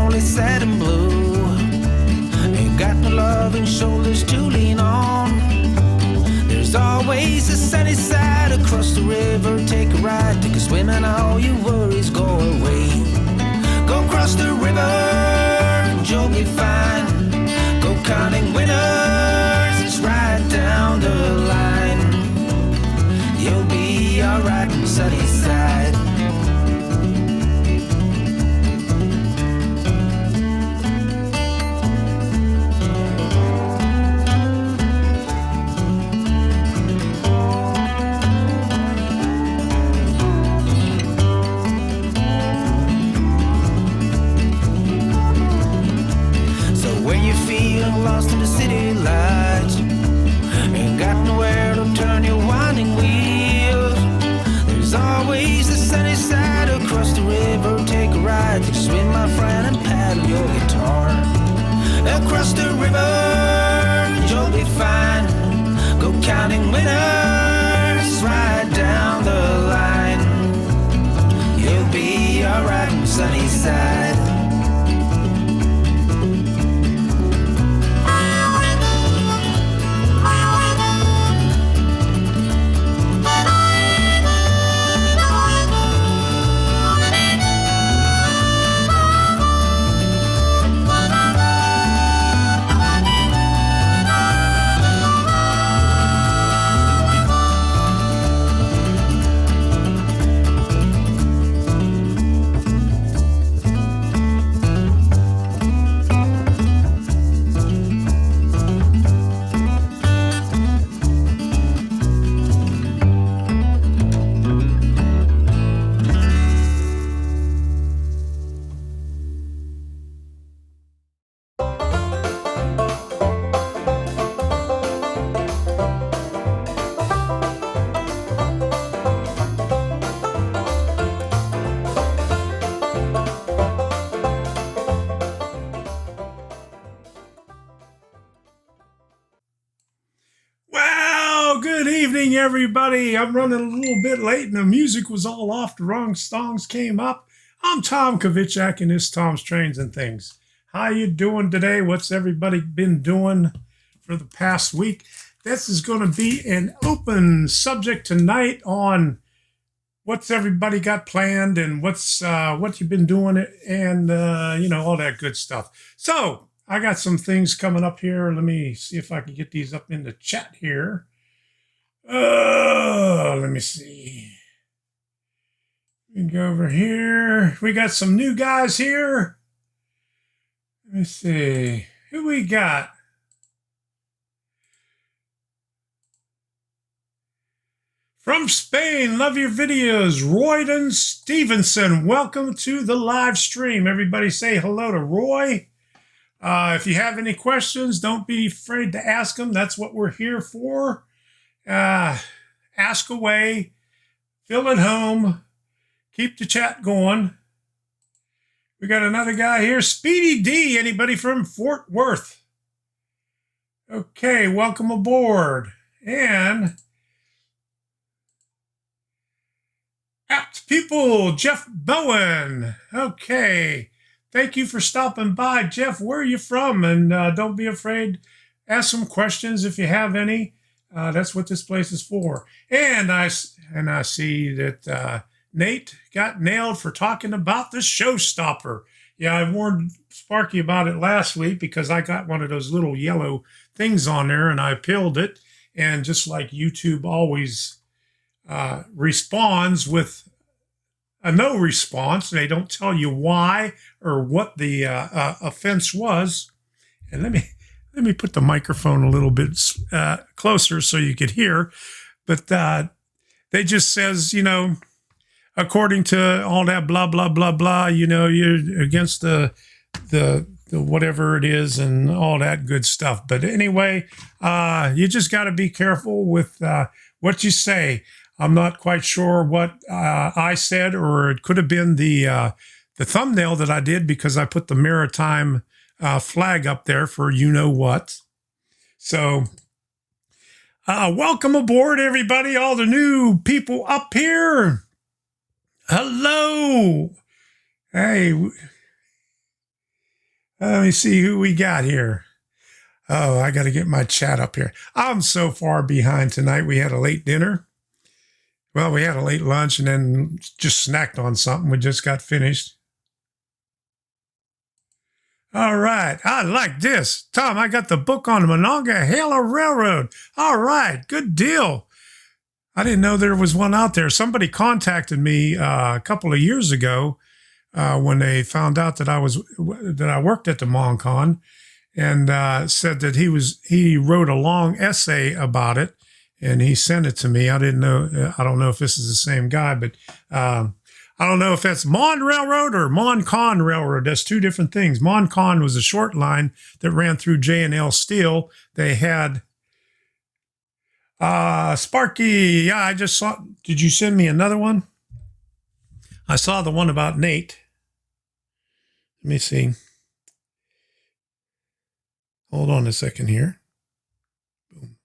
only sad and blue. Ain't got no loving shoulders to lean on. There's always a sunny side across the river. Take a ride, take a swim, and all your worries go away. Go cross the river and you'll be fine. Go counting winners, it's right down the line. You'll be alright on the sunny side. Lost in the city lights, ain't got nowhere to turn your winding wheels. There's always the sunny side across the river. Take a ride, take a swim, my friend, and paddle your guitar. Across the river, you'll be fine. Go counting winners, right down the line. You'll be alright on the sunny side. Everybody, I'm running a little bit late and the music was all off. The wrong songs came up. I'm Tom Kovichak and this Tom's Trains and Things. How you doing today? What's everybody been doing for the past week? This is going to be an open subject tonight on what's everybody got planned and what you've been doing and all that good stuff. So I got some things coming up here. Let me see if I can get these up in the chat here. Let me see. We can go over here. We got some new guys here. Let me see. Who we got? From Spain, love your videos. Royden Stevenson, welcome to the live stream. Everybody say hello to Roy. If you have any questions, don't be afraid to ask them. That's what we're here for. Ask away, feel at home, keep the chat going. We got another guy here, Speedy D, anybody from Fort Worth? Okay, welcome aboard. And Apt People, Jeff Bowen. Okay, thank you for stopping by. Jeff, where are you from? And don't be afraid, ask some questions if you have any. That's what this place is for. And I see that Nate got nailed for talking about the showstopper. Yeah, I warned Sparky about it last week because I got one of those little yellow things on there and I peeled it. And just like YouTube always responds with a no response, they don't tell you why or what the offense was. And let me put the microphone a little bit closer so you could hear. But they just says, according to all that blah, blah, blah, blah, you're against the whatever it is and all that good stuff. But anyway, you just got to be careful with what you say. I'm not quite sure what I said, or it could have been the thumbnail that I did because I put the maritime flag up there for you-know-what. So welcome aboard, everybody, all the new people up here. Hello. Hey, Let me see who we got here. Oh, I got to get my chat up here. I'm so far behind tonight. We had a late dinner. Well, we had a late lunch and then just snacked on something. We just got finished. All right. I like this. Tom, I got the book on the Monongahela Railroad. All right. Good deal. I didn't know there was one out there. Somebody contacted me a couple of years ago when they found out that I worked at the MonCon, and said that he wrote a long essay about it, and he sent it to me. I didn't know. I don't know if this is the same guy, but I don't know if that's Mon Railroad or MonCon Railroad. That's two different things. MonCon was a short line that ran through J&L Steel. They had Sparky. Yeah, I just saw. Did you send me another one? I saw the one about Nate. Let me see. Hold on a second here. Boom.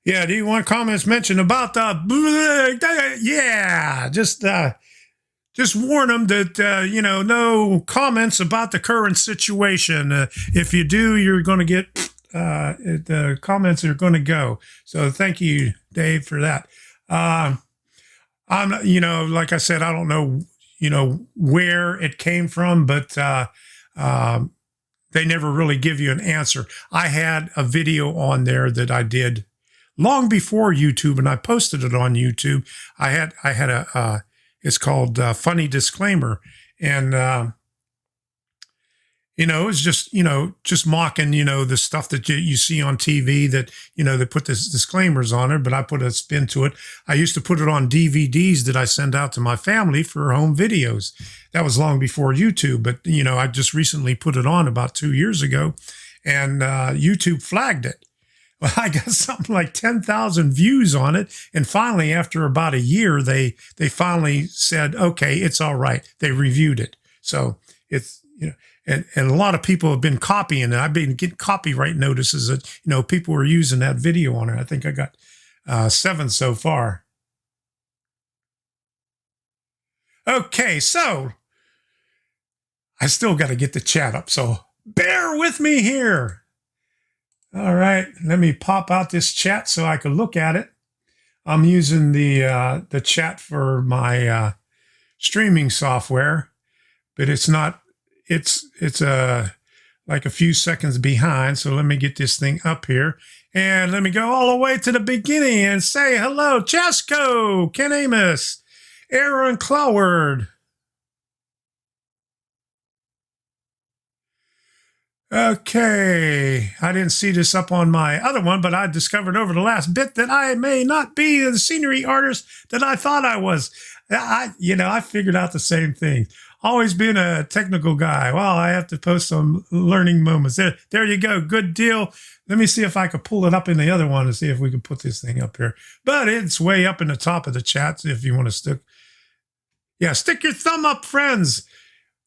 Yeah, do you want comments mentioned about the? Yeah, just warn them that no comments about the current situation. If you do, you're going to get the comments are going to go. So thank you, Dave, for that. I'm, like I said, I don't know, where it came from, but they never really give you an answer. I had a video on there that I did long before YouTube, and I posted it on YouTube. I had a it's called Funny Disclaimer, and it's just mocking, the stuff that you see on TV that, they put this disclaimers on it, but I put a spin to it. I used to put it on DVDs that I send out to my family for home videos. That was long before YouTube, but, I just recently put it on about 2 years ago, and YouTube flagged it. Well, I got something like 10,000 views on it. And finally, after about a year, they finally said, okay, it's all right. They reviewed it. So it's, and a lot of people have been copying it. I've been getting copyright notices that, people were using that video on it. I think I got 7 so far. Okay, so I still got to get the chat up. So bear with me here. All right, let me pop out this chat so I can look at it. I'm using the chat for my streaming software, but it's not. It's like a few seconds behind. So let me get this thing up here, and let me go all the way to the beginning and say hello, Chesco, Ken Amos, Aaron Cloward. Okay, I didn't see this up on my other one, but I discovered over the last bit that I may not be the scenery artist that I thought I was. I figured out the same thing. Always been a technical guy. Well, I have to post some learning moments. There you go. Good deal. Let me see if I could pull it up in the other one and see if we can put this thing up here. But it's way up in the top of the chat if you want to stick. Yeah, stick your thumb up, friends.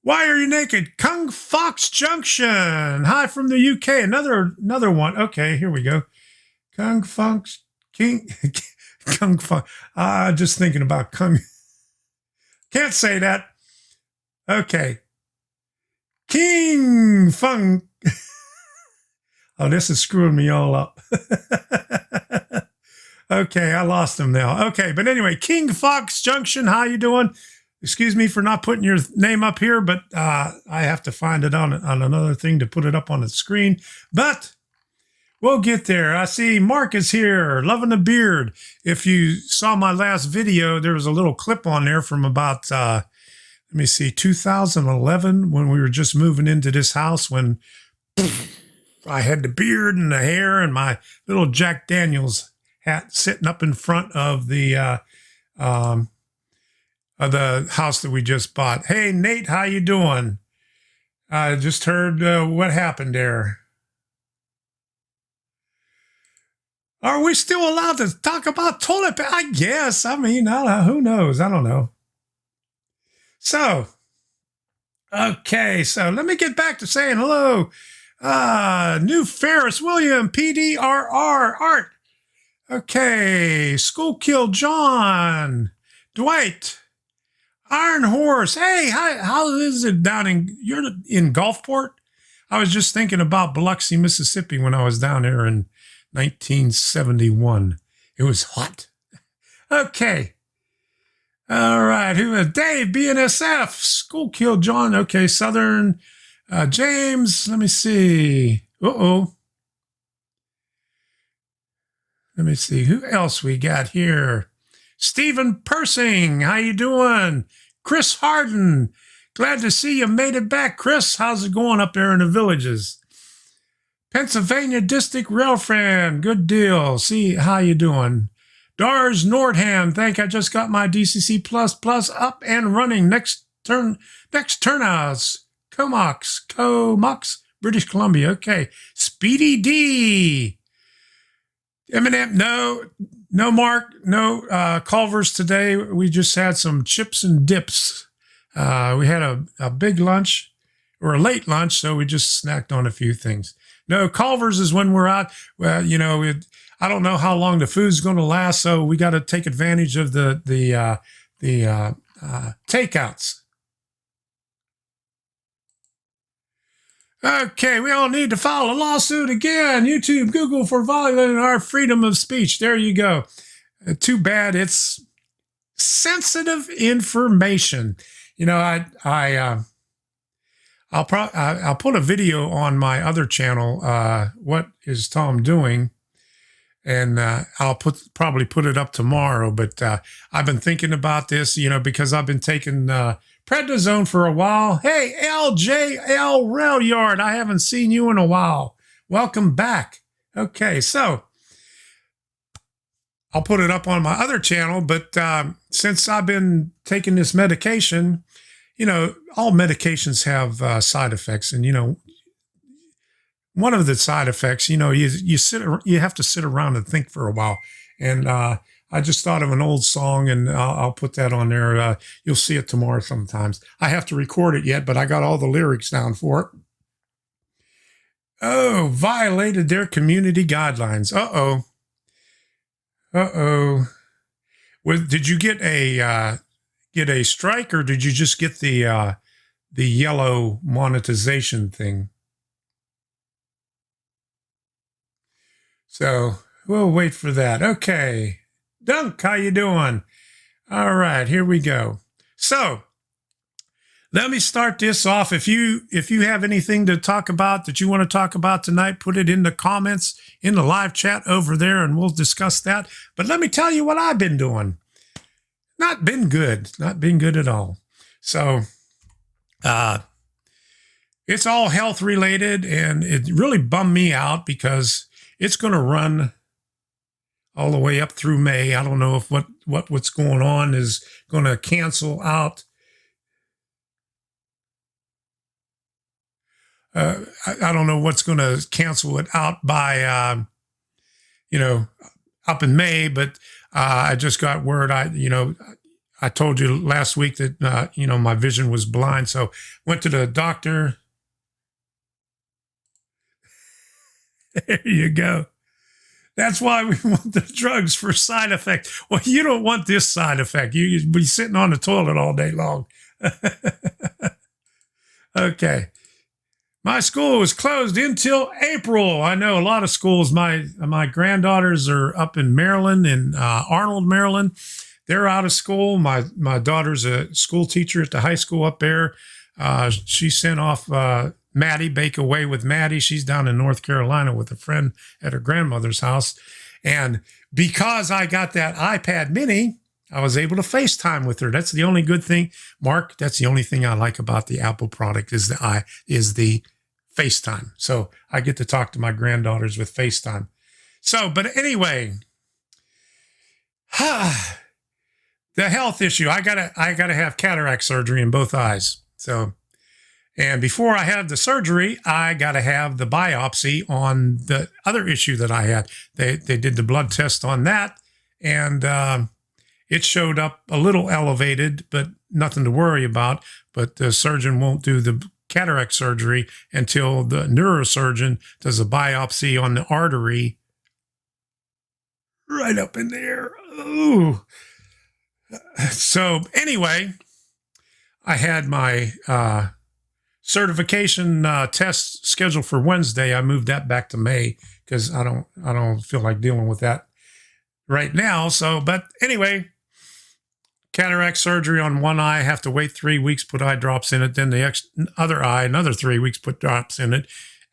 Why are you naked? Kung Fox Junction. Hi from the UK. Another one. Okay, here we go. Kung Fox King. Kung Fox. Just thinking about Kung. Can't say that. Okay. King Fung. Oh, this is screwing me all up. Okay, I lost him now. Okay, but anyway, King Fox Junction. How you doing? Excuse me for not putting your name up here, but I have to find it on another thing to put it up on the screen. But we'll get there. I see Mark is here, loving the beard. If you saw my last video, there was a little clip on there from about, let me see, 2011, when we were just moving into this house, when I had the beard and the hair and my little Jack Daniels hat sitting up in front of the house that we just bought. Hey, Nate, how you doing? I just heard what happened there. Are we still allowed to talk about toilet paper? I guess. I mean, who knows? I don't know. So, okay. So let me get back to saying hello. New Ferris William, PDRR, Art. Okay, School Kill John. Dwight. Iron Horse. Hey, how is it down you're in Gulfport? I was just thinking about Biloxi, Mississippi when I was down there in 1971. It was hot. Okay. All right. Who is Dave, BNSF, School Kill John. Okay. Southern James. Let me see. Uh-oh. Let me see. Who else we got here? Stephen Persing. How you doing? Chris Harden. Glad to see you made it back, Chris. How's it going up there in the villages? Pennsylvania District Rail Friend. Good deal. See how you doing. Dars Nordham. I just got my DCC++ up and running. Next turnouts. Comox, British Columbia. Okay. Speedy D. Eminem. No Mark. No Culver's today. We just had some chips and dips. We had a big lunch or a late lunch, so we just snacked on a few things. No, Culver's is when we're out. Well, I don't know how long the food's going to last, so we got to take advantage of the takeouts. Okay, we all need to file a lawsuit again. YouTube, Google for violating our freedom of speech. There you go. Too bad it's sensitive information. I'll put a video on my other channel. What is Tom doing? And I'll probably put it up tomorrow. But I've been thinking about this, because I've been taking prednisone for a while. Hey, LJL Rail Yard, I haven't seen you in a while. Welcome back. Okay, so I'll put it up on my other channel. But since I've been taking this medication, all medications have side effects, and one of the side effects, you have to sit around and think for a while. And I just thought of an old song, and I'll put that on there. You'll see it tomorrow sometimes. I have to record it yet, but I got all the lyrics down for it. Oh, violated their community guidelines. Uh-oh. Did you get a strike, or did you just get the yellow monetization thing? So we'll wait for that. Okay. Dunk, how you doing? All right, here we go. So let me start this off. If you have anything to talk about that you want to talk about tonight, put it in the comments in the live chat over there, and we'll discuss that. But let me tell you what I've been doing. Not been good at all. So it's all health related, and it really bummed me out because it's going to run all the way up through May. I don't know if what's going on is going to cancel out. I don't know what's going to cancel it out by, up in May, but I just got word. I told you last week that, my vision was blind. So went to the doctor. There you go. That's why we want the drugs for side effect. Well, you don't want this side effect. You'd be sitting on the toilet all day long. Okay. My school was closed until April. I know a lot of schools. My granddaughters are up in Maryland, in Arnold, Maryland. They're out of school. My daughter's a school teacher at the high school up there. She sent off Maddie, Bake Away with Maddie. She's down in North Carolina with a friend at her grandmother's house. And because I got that iPad mini, I was able to FaceTime with her. That's the only good thing. Mark, that's the only thing I like about the Apple product is the FaceTime. So I get to talk to my granddaughters with FaceTime. So, but anyway, the health issue. I gotta have cataract surgery in both eyes. So, and before I had the surgery, I gotta have the biopsy on the other issue that I had. They did the blood test on that, and it showed up a little elevated, but nothing to worry about. But the surgeon won't do the cataract surgery until the neurosurgeon does a biopsy on the artery right up in there. Ooh. So anyway, I had my certification test scheduled for Wednesday. I moved that back to May because I don't feel like dealing with that right now. So, but anyway, cataract surgery on one eye. I have to wait 3 weeks, put eye drops in it. Then the other eye, another 3 weeks, put drops in it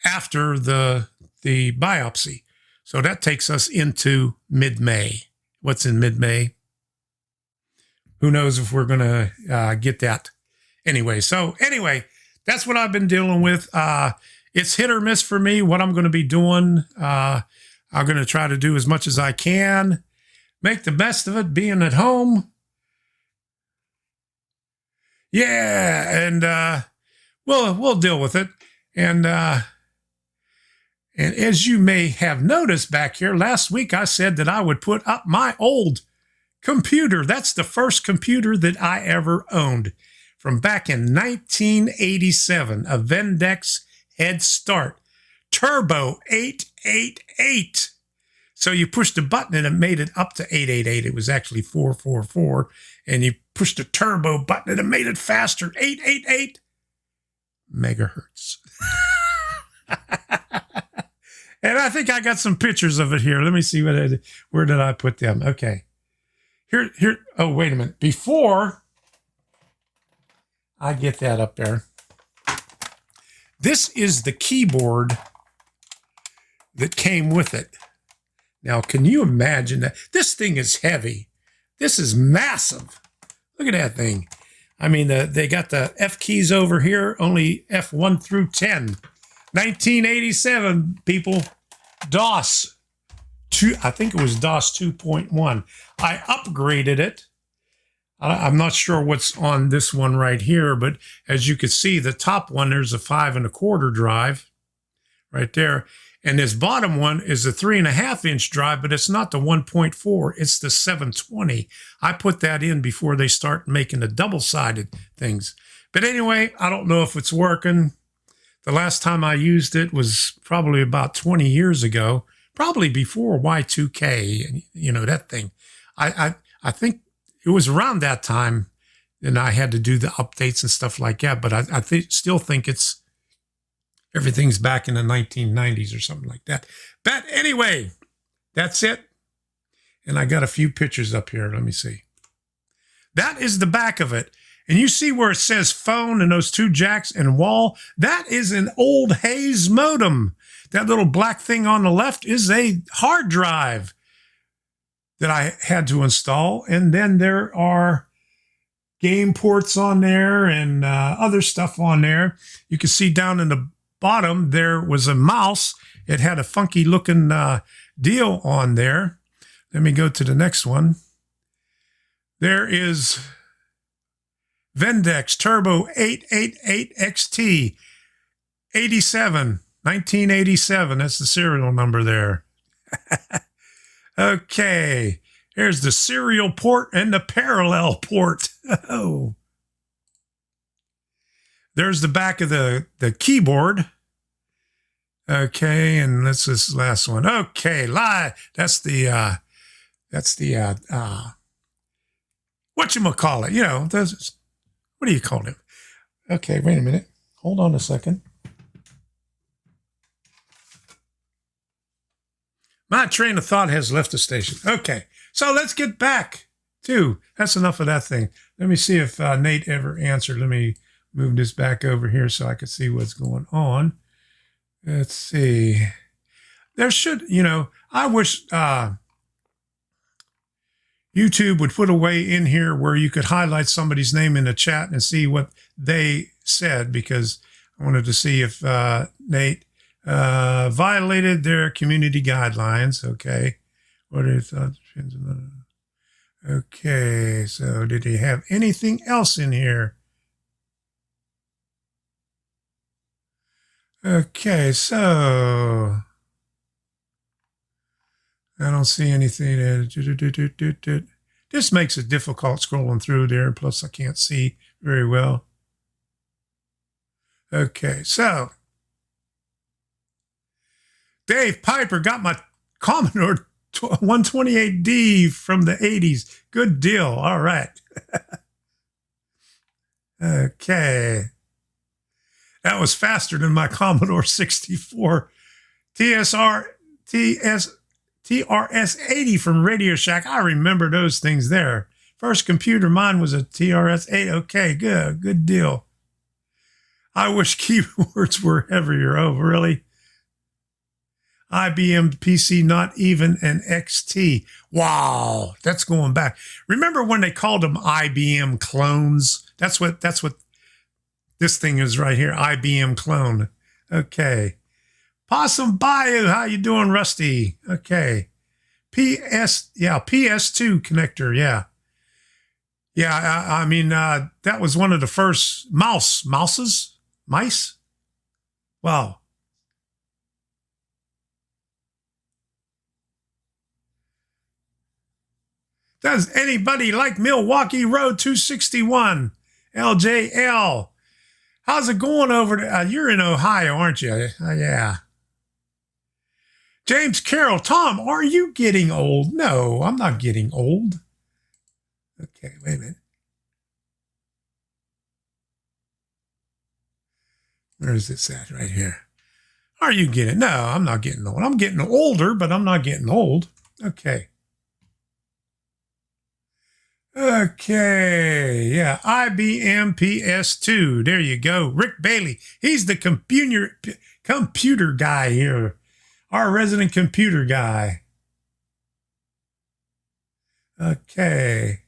after the biopsy. So that takes us into mid-May. What's in mid-May? Who knows if we're going to get that. Anyway, that's what I've been dealing with. It's hit or miss for me, what I'm going to be doing. I'm going to try to do as much as I can. Make the best of it, being at home. Yeah, and we'll deal with it. And as you may have noticed back here, last week I said that I would put up my old computer. That's the first computer that I ever owned from back in 1987, a Vendex Head Start Turbo 888. So you pushed a button and it made it up to 888. It was actually 444. And you pushed a turbo button and it made it faster. 888 megahertz. And I think I got some pictures of it here. Let me see where did I put them? Okay. Here. Oh, wait a minute. Before I get that up there, this is the keyboard that came with it. Now, can you imagine that? This thing is heavy. This is massive. Look at that thing. I mean, they got the F keys over here, only F1 through 10. 1987, people. DOS. I think it was DOS 2.1. I upgraded it. I'm not sure what's on this one right here, but as you can see, the top one, there's a 5 1/4 drive right there. And this bottom one is a 3.5-inch drive, but it's not the 1.4. It's the 720. I put that in before they start making the double-sided things. But anyway, I don't know if it's working. The last time I used it was probably about 20 years ago, probably before Y2K, you know, that thing. I think it was around that time, and I had to do the updates and stuff like that. But I still think everything's back in the 1990s or something like that. But anyway, that's it. And I got a few pictures up here. Let me see. That is the back of it. And you see where it says phone and those 2 jacks and wall? That is an old Hayes modem. That little black thing on the left is a hard drive that I had to install. And then there are game ports on there and other stuff on there. You can see down in the bottom, there was a mouse. It had a funky looking deal on there. Let me go to the next one. There is Vendex Turbo 888 XT 1987. That's the serial number there. Okay. Here's the serial port and the parallel port. Oh. There's the back of the keyboard. Okay, and that's this last one. Okay, that's the whatchamacallit, you know, what do you call it? Okay, wait a minute. Hold on a second. My train of thought has left the station. Okay, so let's get back to, that's enough of that thing. Let me see if Nate ever answered. Let me move this back over here so I can see what's going on. Let's see. There should, you know, I wish YouTube would put a way in here where you could highlight somebody's name in the chat and see what they said, because I wanted to see if Nate violated their community guidelines. Okay. What are your thoughts? Okay. So did he have anything else in here? Okay. So I don't see anything. This makes it difficult scrolling through there. Plus, I can't see very well. Okay, so Dave Piper got my Commodore 128D from the 80s. Good deal. All right. Okay. That was faster than my Commodore 64. TRS-80 from Radio Shack. I remember those things there. First computer mine was a TRS-80. Okay, good deal. I wish keyboards were heavier. Oh, really? IBM PC, not even an XT. Wow, that's going back. Remember when they called them IBM clones? That's what this thing is right here, IBM clone. Okay. Possum Bayou, how you doing, Rusty? Okay. PS2 connector, yeah. Yeah, I mean, that was one of the first mice? Wow. Does anybody like Milwaukee Road 261? LJL. How's it going over there? You're in Ohio, aren't you? Yeah. James Carroll. Tom, are you getting old? No, I'm not getting old. Okay, wait a minute. Where is this at? Right here. Are you getting? No, I'm not getting old. I'm getting older, but I'm not getting old. Okay. Okay, yeah, IBM PS2. There you go. Rick Bailey. He's the computer guy here. Our resident computer guy. Okay.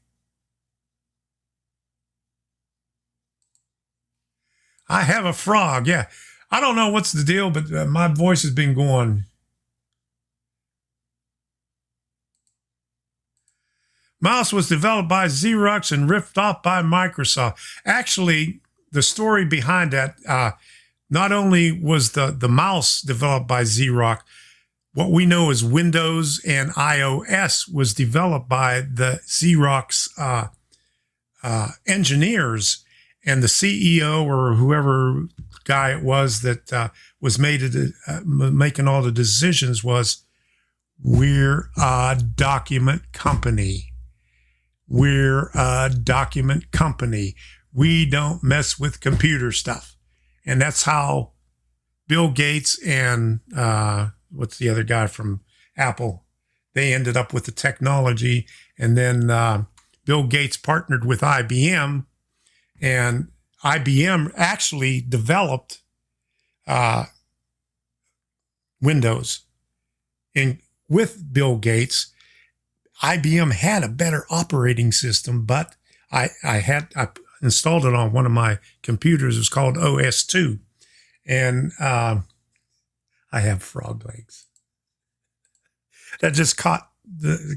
I have a frog. Yeah. I don't know what's the deal, but my voice has been going. Mouse was developed by Xerox and ripped off by Microsoft. Actually, the story behind that, not only was the mouse developed by Xerox, what we know as Windows and iOS was developed by the Xerox engineers, and the CEO or whoever guy it was that was making all the decisions was, we're a document company. We're a document company. We don't mess with computer stuff. And that's how Bill Gates and what's the other guy from Apple, they ended up with the technology. And then Bill Gates partnered with IBM, and IBM actually developed Windows. And with Bill Gates, IBM had a better operating system, but I installed it on one of my computers. It was called OS2. And I have frog legs. That just caught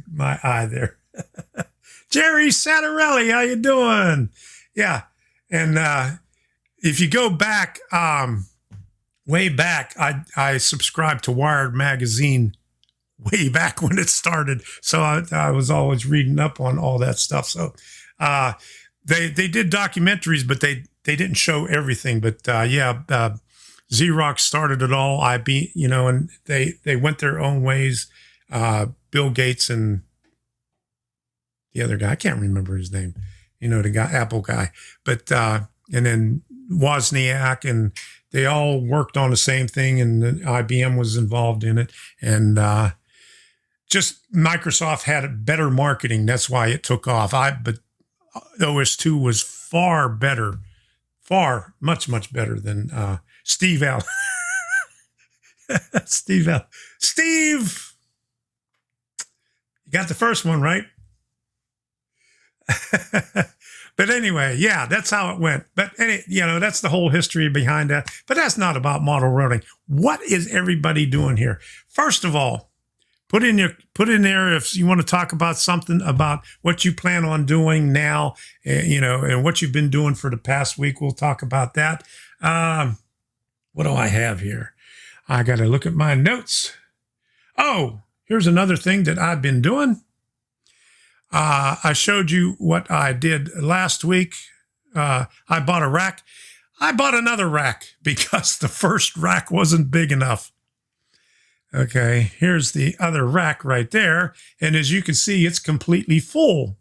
my eye there. Jerry Sattarelli, how you doing? Yeah. And if you go back, way back, I subscribed to Wired Magazine way back when it started. So I was always reading up on all that stuff. So they did documentaries, but they didn't show everything. But Xerox started it all. And they went their own ways. Bill Gates and the other guy, I can't remember his name, the guy, Apple guy, but and then Wozniak, and they all worked on the same thing, and IBM was involved in it. And just Microsoft had better marketing. That's why it took off. But OS2 was far better, much better than Steve Allen. Steve, you got the first one right. But anyway, yeah, that's how it went. But that's the whole history behind that. But that's not about model routing. What is everybody doing here? First of all, put in there if you want to talk about something about what you plan on doing now, and what you've been doing for the past week. We'll talk about that. What do I have here? I got to look at my notes. Oh, here's another thing that I've been doing. I showed you what I did last week. I bought a rack. I bought another rack because the first rack wasn't big enough. Okay, here's the other rack right there. And as you can see, it's completely full.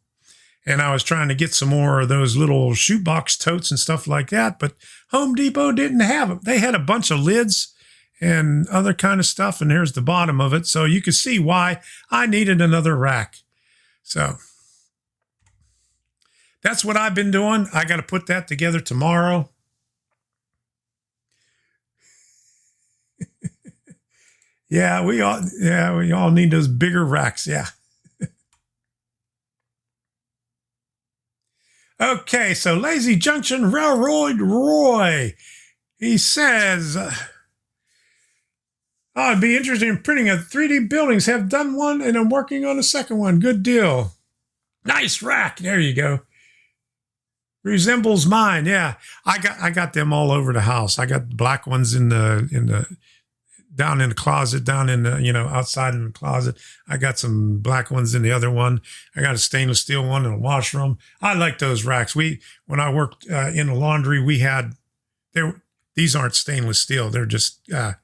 And I was trying to get some more of those little shoebox totes and stuff like that, but Home Depot didn't have them. They had a bunch of lids and other kind of stuff, and here's the bottom of it. So you can see why I needed another rack. So that's what I've been doing. I got to put that together tomorrow. Yeah, we all need those bigger racks. Yeah. Okay, so Lazy Junction Railroad Roy. He says, I'd be interested in printing a 3D buildings. Have done one and I'm working on a second one. Good deal. Nice rack. There you go. Resembles mine. Yeah. I got them all over the house. I got black ones in the down in the closet, down in the, outside in the closet. I got some black ones in the other one. I got a stainless steel one in the washroom. I like those racks. When I worked in the laundry, these aren't stainless steel. They're just, I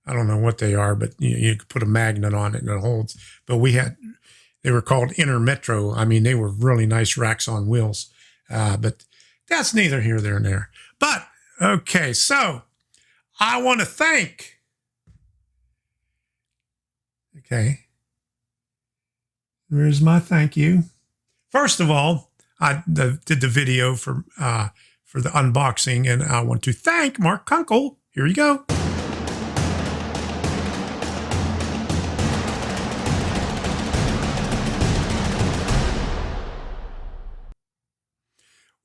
don't know what they are, but you could put a magnet on it and it holds. But they were called Intermetro. I mean, they were really nice racks on wheels. But that's neither here nor there. But, okay, so I want to thank... Okay. Where's my thank you? First of all, I did the video for the unboxing, and I want to thank Mark Kunkel. Here you go.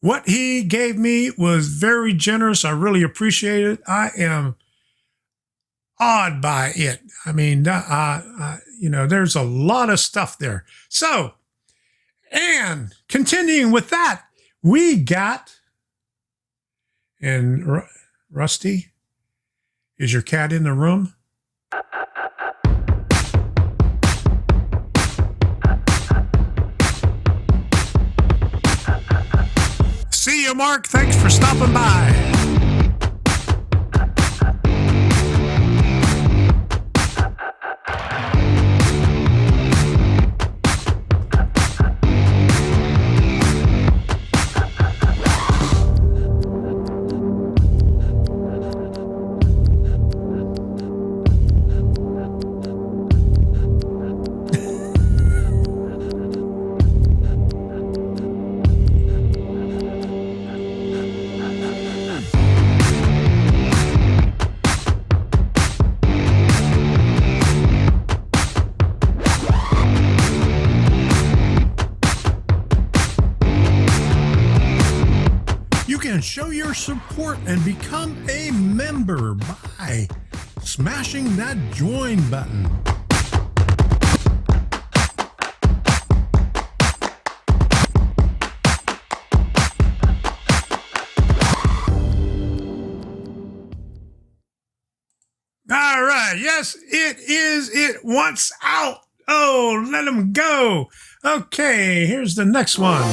What he gave me was very generous. I really appreciate it. I am awed by it. I mean, there's a lot of stuff there. So, and continuing with that, we got, and Rusty, is your cat in the room? See you, Mark. Thanks for stopping by. Show your support and become a member by smashing that join button. All right. Yes, it is. It wants out. Oh, let them go. Okay, here's the next one.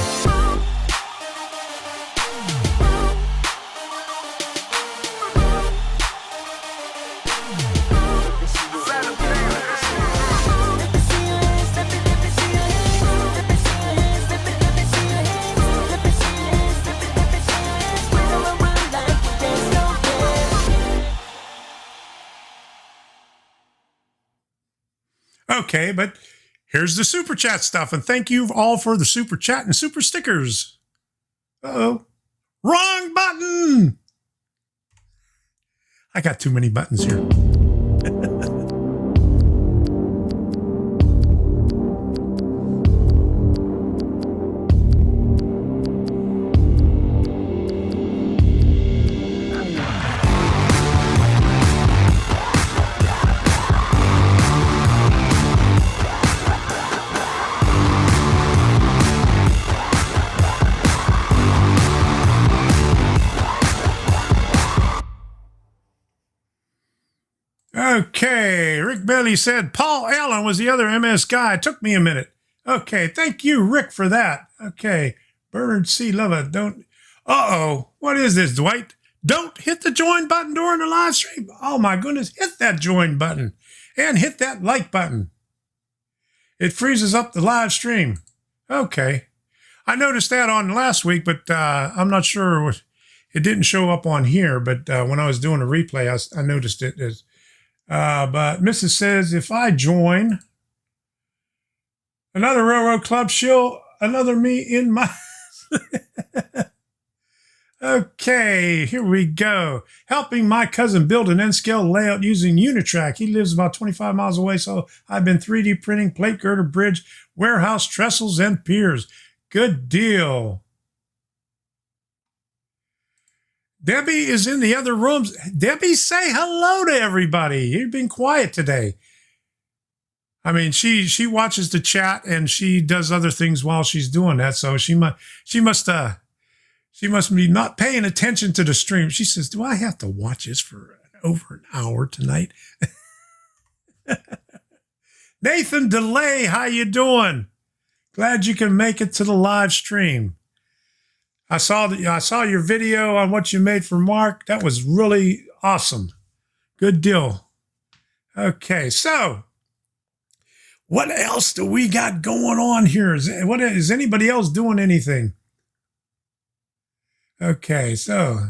Okay, but here's the super chat stuff, and thank you all for the super chat and super stickers. Uh-oh. Wrong button! I got too many buttons here. Okay, Rick Bailey said Paul Allen was the other MS guy. It took me a minute. Okay, thank you, Rick, for that. Okay, Bernard C. Lova, don't... Uh-oh, what is this, Dwight? Don't hit the join button during the live stream. Oh, my goodness, hit that join button. and hit that like button. It freezes up the live stream. Okay. I noticed that on last week, but I'm not sure. It didn't show up on here, but when I was doing a replay, I noticed it. But Mrs. says, if I join another railroad club, she'll another me in my... Okay, here we go. Helping my cousin build an N-scale layout using Unitrack. He lives about 25 miles away, so I've been 3D printing plate girder, bridge, warehouse, trestles, and piers. Good deal. Debbie is in the other rooms. Debbie, say hello to everybody. You've been quiet today. I mean, she watches the chat and she does other things while she's doing that, so she must be not paying attention to the stream. She says, do I have to watch this for over an hour tonight? Nathan DeLay, how you doing? Glad you can make it to the live stream. I saw your video on what you made for Mark. That was really awesome. Good deal. Okay, so what else do we got going on here? Is anybody else doing anything? Okay, so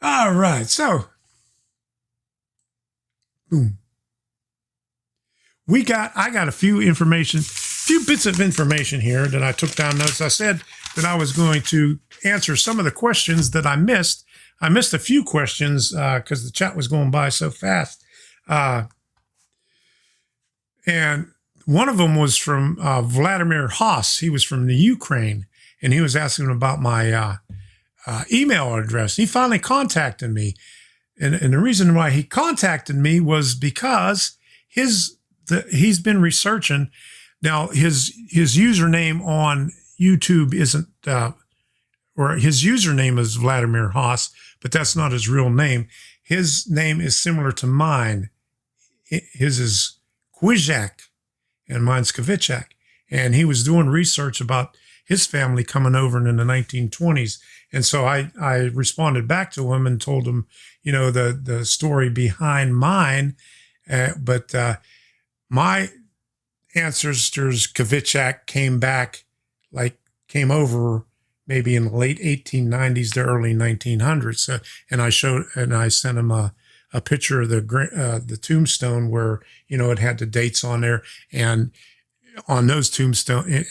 all right, so boom. I got a few bits of information here that I took down notes. I said that I was going to answer some of the questions that I missed. I missed a few questions because the chat was going by so fast. And one of them was from Vladimir Haas. He was from the Ukraine, and he was asking about my email address. He finally contacted me. And the reason why he contacted me was because he's been researching. Now, his username on YouTube isn't, or his username is Vladimir Haas, but that's not his real name. His name is similar to mine. His is Kwizak, and mine's Kvichak. And he was doing research about his family coming over in the 1920s. And so I responded back to him and told him, the story behind mine. But my ancestors, Kvichak, came over maybe in the late 1890s to early 1900s. And I sent him a picture of the tombstone where, it had the dates on there. And on those tombstones,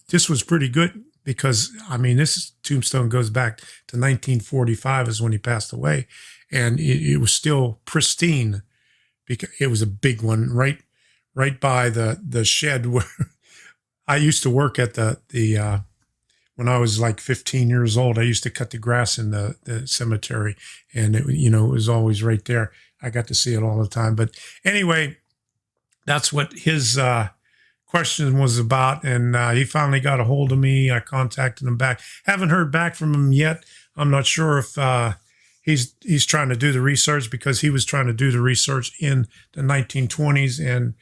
this was pretty good because, this tombstone goes back to 1945 is when he passed away. And it was still pristine because it was a big one right by the shed where I used to work at the when I was like 15 years old. I used to cut the grass in the cemetery, and it was always right there. I got to see it all the time. But anyway, that's what his question was about. And he finally got a hold of me. I contacted him back. Haven't heard back from him yet. I'm not sure if he's trying to do the research because he was trying to do the research in the 1920s. And,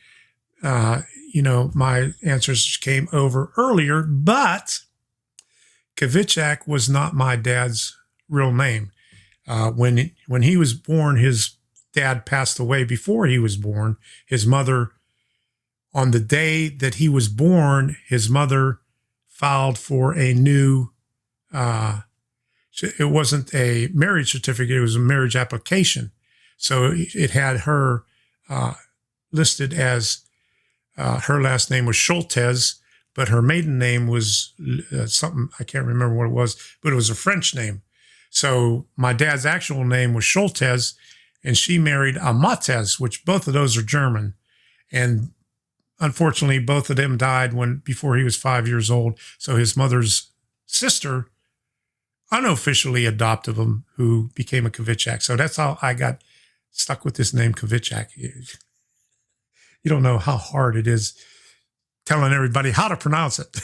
my answers came over earlier, but Kvichak was not my dad's real name. When he was born, his dad passed away before he was born. His mother, on the day that he was born, his mother filed for a new, it wasn't a marriage certificate, it was a marriage application. So it had her listed as, her last name was Schultes, but her maiden name was something, I can't remember what it was, but it was a French name. So my dad's actual name was Schultes, and she married Amates, which both of those are German. And unfortunately, both of them died before he was 5 years old. So his mother's sister unofficially adopted him, who became a Kvichak. So that's how I got stuck with this name, Kvichak. You don't know how hard it is telling everybody how to pronounce it.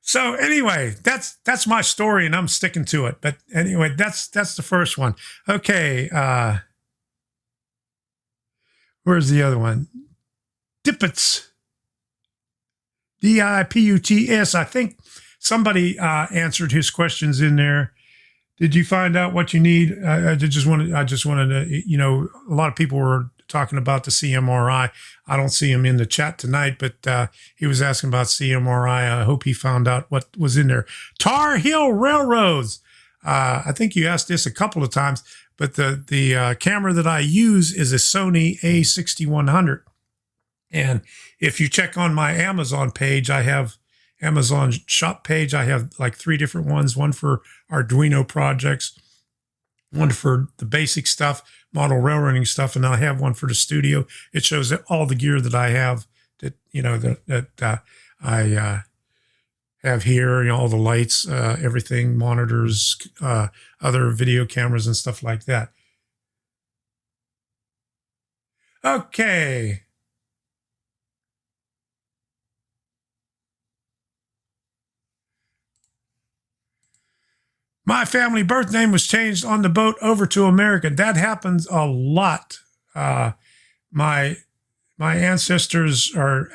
So anyway, that's my story, and I'm sticking to it. But anyway, that's the first one. Okay, where's the other one? Diputs, Diputs. I think somebody answered his questions in there. Did you find out what you need? I just wanted to, a lot of people were talking about the CMRI. I don't see him in the chat tonight, but he was asking about CMRI. I hope he found out what was in there. Tar Heel Railroads. I think you asked this a couple of times, but the camera that I use is a Sony A6100. And if you check on my Amazon page, I have Amazon shop page. I have like 3 different ones, one for Arduino projects, one for the basic stuff, model railroading stuff, and I have one for the studio. It shows all the gear that I have that, I have here, all the lights, everything, monitors, other video cameras and stuff like that. Okay. My family birth name was changed on the boat over to America. That happens a lot. My ancestors are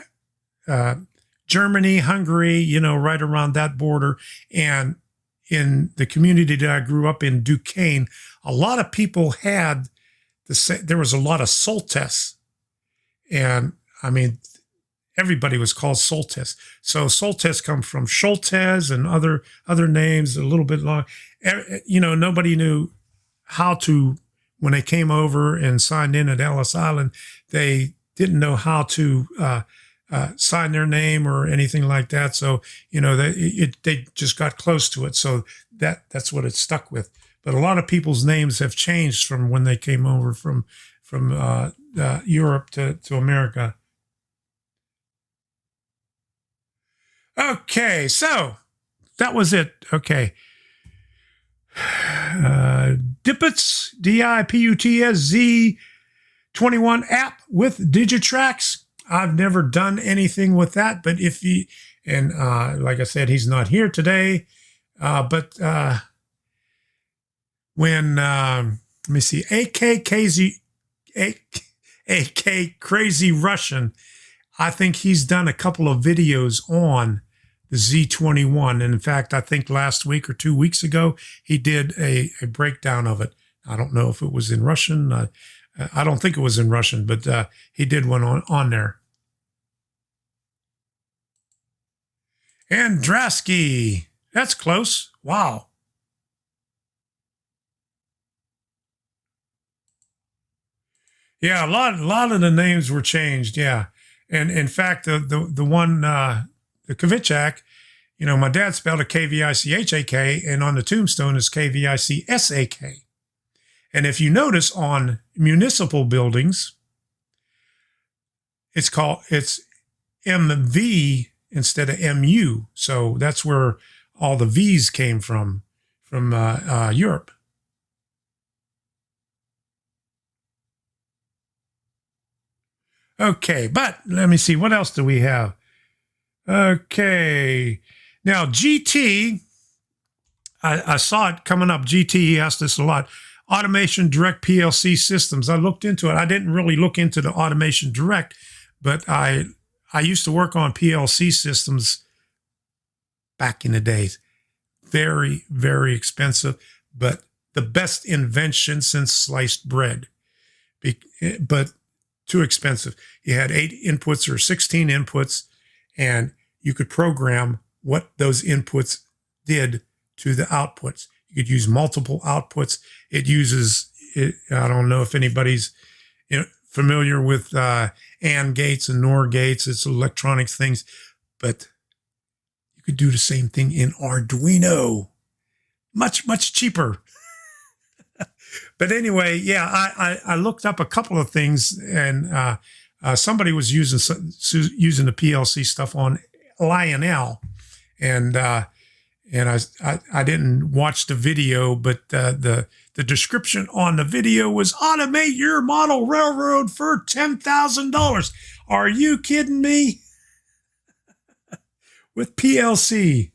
Germany, Hungary, right around that border. And in the community that I grew up in, Duquesne, a lot of people had there was a lot of Soltes. And I mean, everybody was called Soltes. So Soltes come from Schultes and other names, a little bit long. Nobody knew how to, when they came over and signed in at Ellis Island, they didn't know how to sign their name or anything like that. So, they just got close to it. So that's what it stuck with. But a lot of people's names have changed from when they came over from Europe to America. Okay, so that was it. Okay. Diputs, Diputs Z21 app with Digitrax. I've never done anything with that, but if you, and like I said, he's not here today, but when, let me see, AK Crazy Russian, I think he's done a couple of videos on the Z21. And in fact, I think last week or 2 weeks ago, he did a breakdown of it. I don't know if it was in Russian. I don't think it was in Russian, but he did one on there. And Drasky. That's close. Wow. Yeah, a lot of the names were changed. Yeah. And in fact, the one, the Kvichak, my dad spelled it Kvichak, and on the tombstone is Kvicsak. And if you notice on municipal buildings, it's MV instead of MU. So that's where all the V's came from Europe. Okay, but let me see. What else do we have? Okay. Now, GT, I saw it coming up. GT, he asked us a lot. Automation Direct PLC systems. I looked into it. I didn't really look into the Automation Direct, but I used to work on PLC systems back in the days. Very, very expensive, but the best invention since sliced bread. But too expensive. You had 8 inputs or 16 inputs, and you could program what those inputs did to the outputs. You could use multiple outputs. It uses, I don't know if anybody's familiar with AND gates and NOR gates. It's electronic things, but you could do the same thing in Arduino. Much, much cheaper. But anyway, yeah, I looked up a couple of things, and somebody was using the PLC stuff on Lionel, and I didn't watch the video, but the description on the video was automate your model railroad for $10,000. Are you kidding me? With PLC.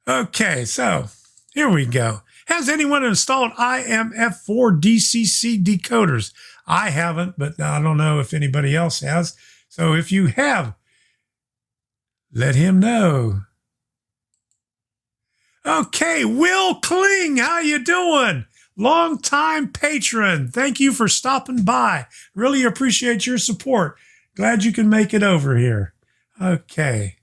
Okay, so here we go. Has anyone installed IMF4 DCC decoders? I haven't, but I don't know if anybody else has. So if you have, let him know. Okay, Will Kling, how you doing? Long-time patron. Thank you for stopping by. Really appreciate your support. Glad you can make it over here. Okay.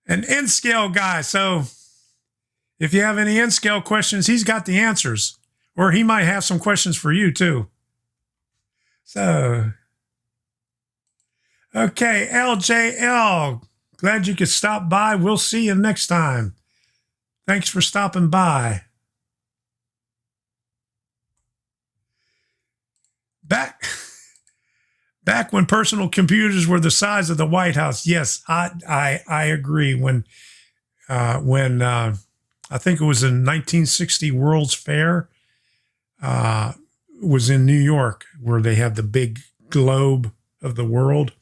An N-scale guy. So if you have any N-scale questions, he's got the answers. Or he might have some questions for you too. So, okay, LJL. Glad you could stop by. We'll see you next time. Thanks for stopping by. Back when personal computers were the size of the White House. Yes, I agree. When I think it was in 1960 World's Fair, was in New York, where they had the big globe of the world.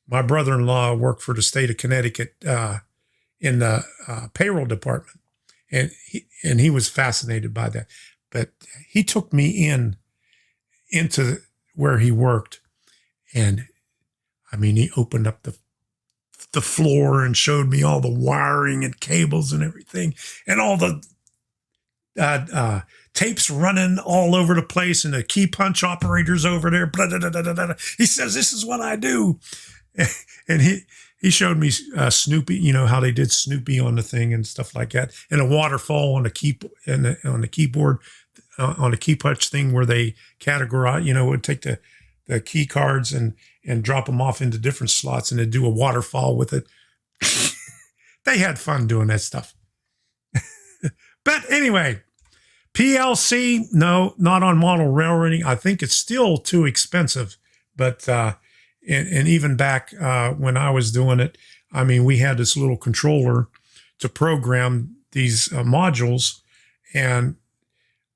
My brother-in-law worked for the state of Connecticut in the payroll department, and he was fascinated by that. But he took me into where he worked, and I mean, he opened up the floor and showed me all the wiring and cables and everything, and all the tapes running all over the place, and the key punch operators over there. Blah, blah, blah, blah, blah. He says, "This is what I do." And he showed me Snoopy, you know, how they did Snoopy on the thing and stuff like that, and a waterfall on the keyboard, on the key punch thing, where they categorize, you know, would take the key cards and drop them off into different slots, and they'd do a waterfall with it. They had fun doing that stuff. But anyway, PLC, no, not on model railroading. I think it's still too expensive, but and even back when I was doing it, I mean, we had this little controller to program these modules, and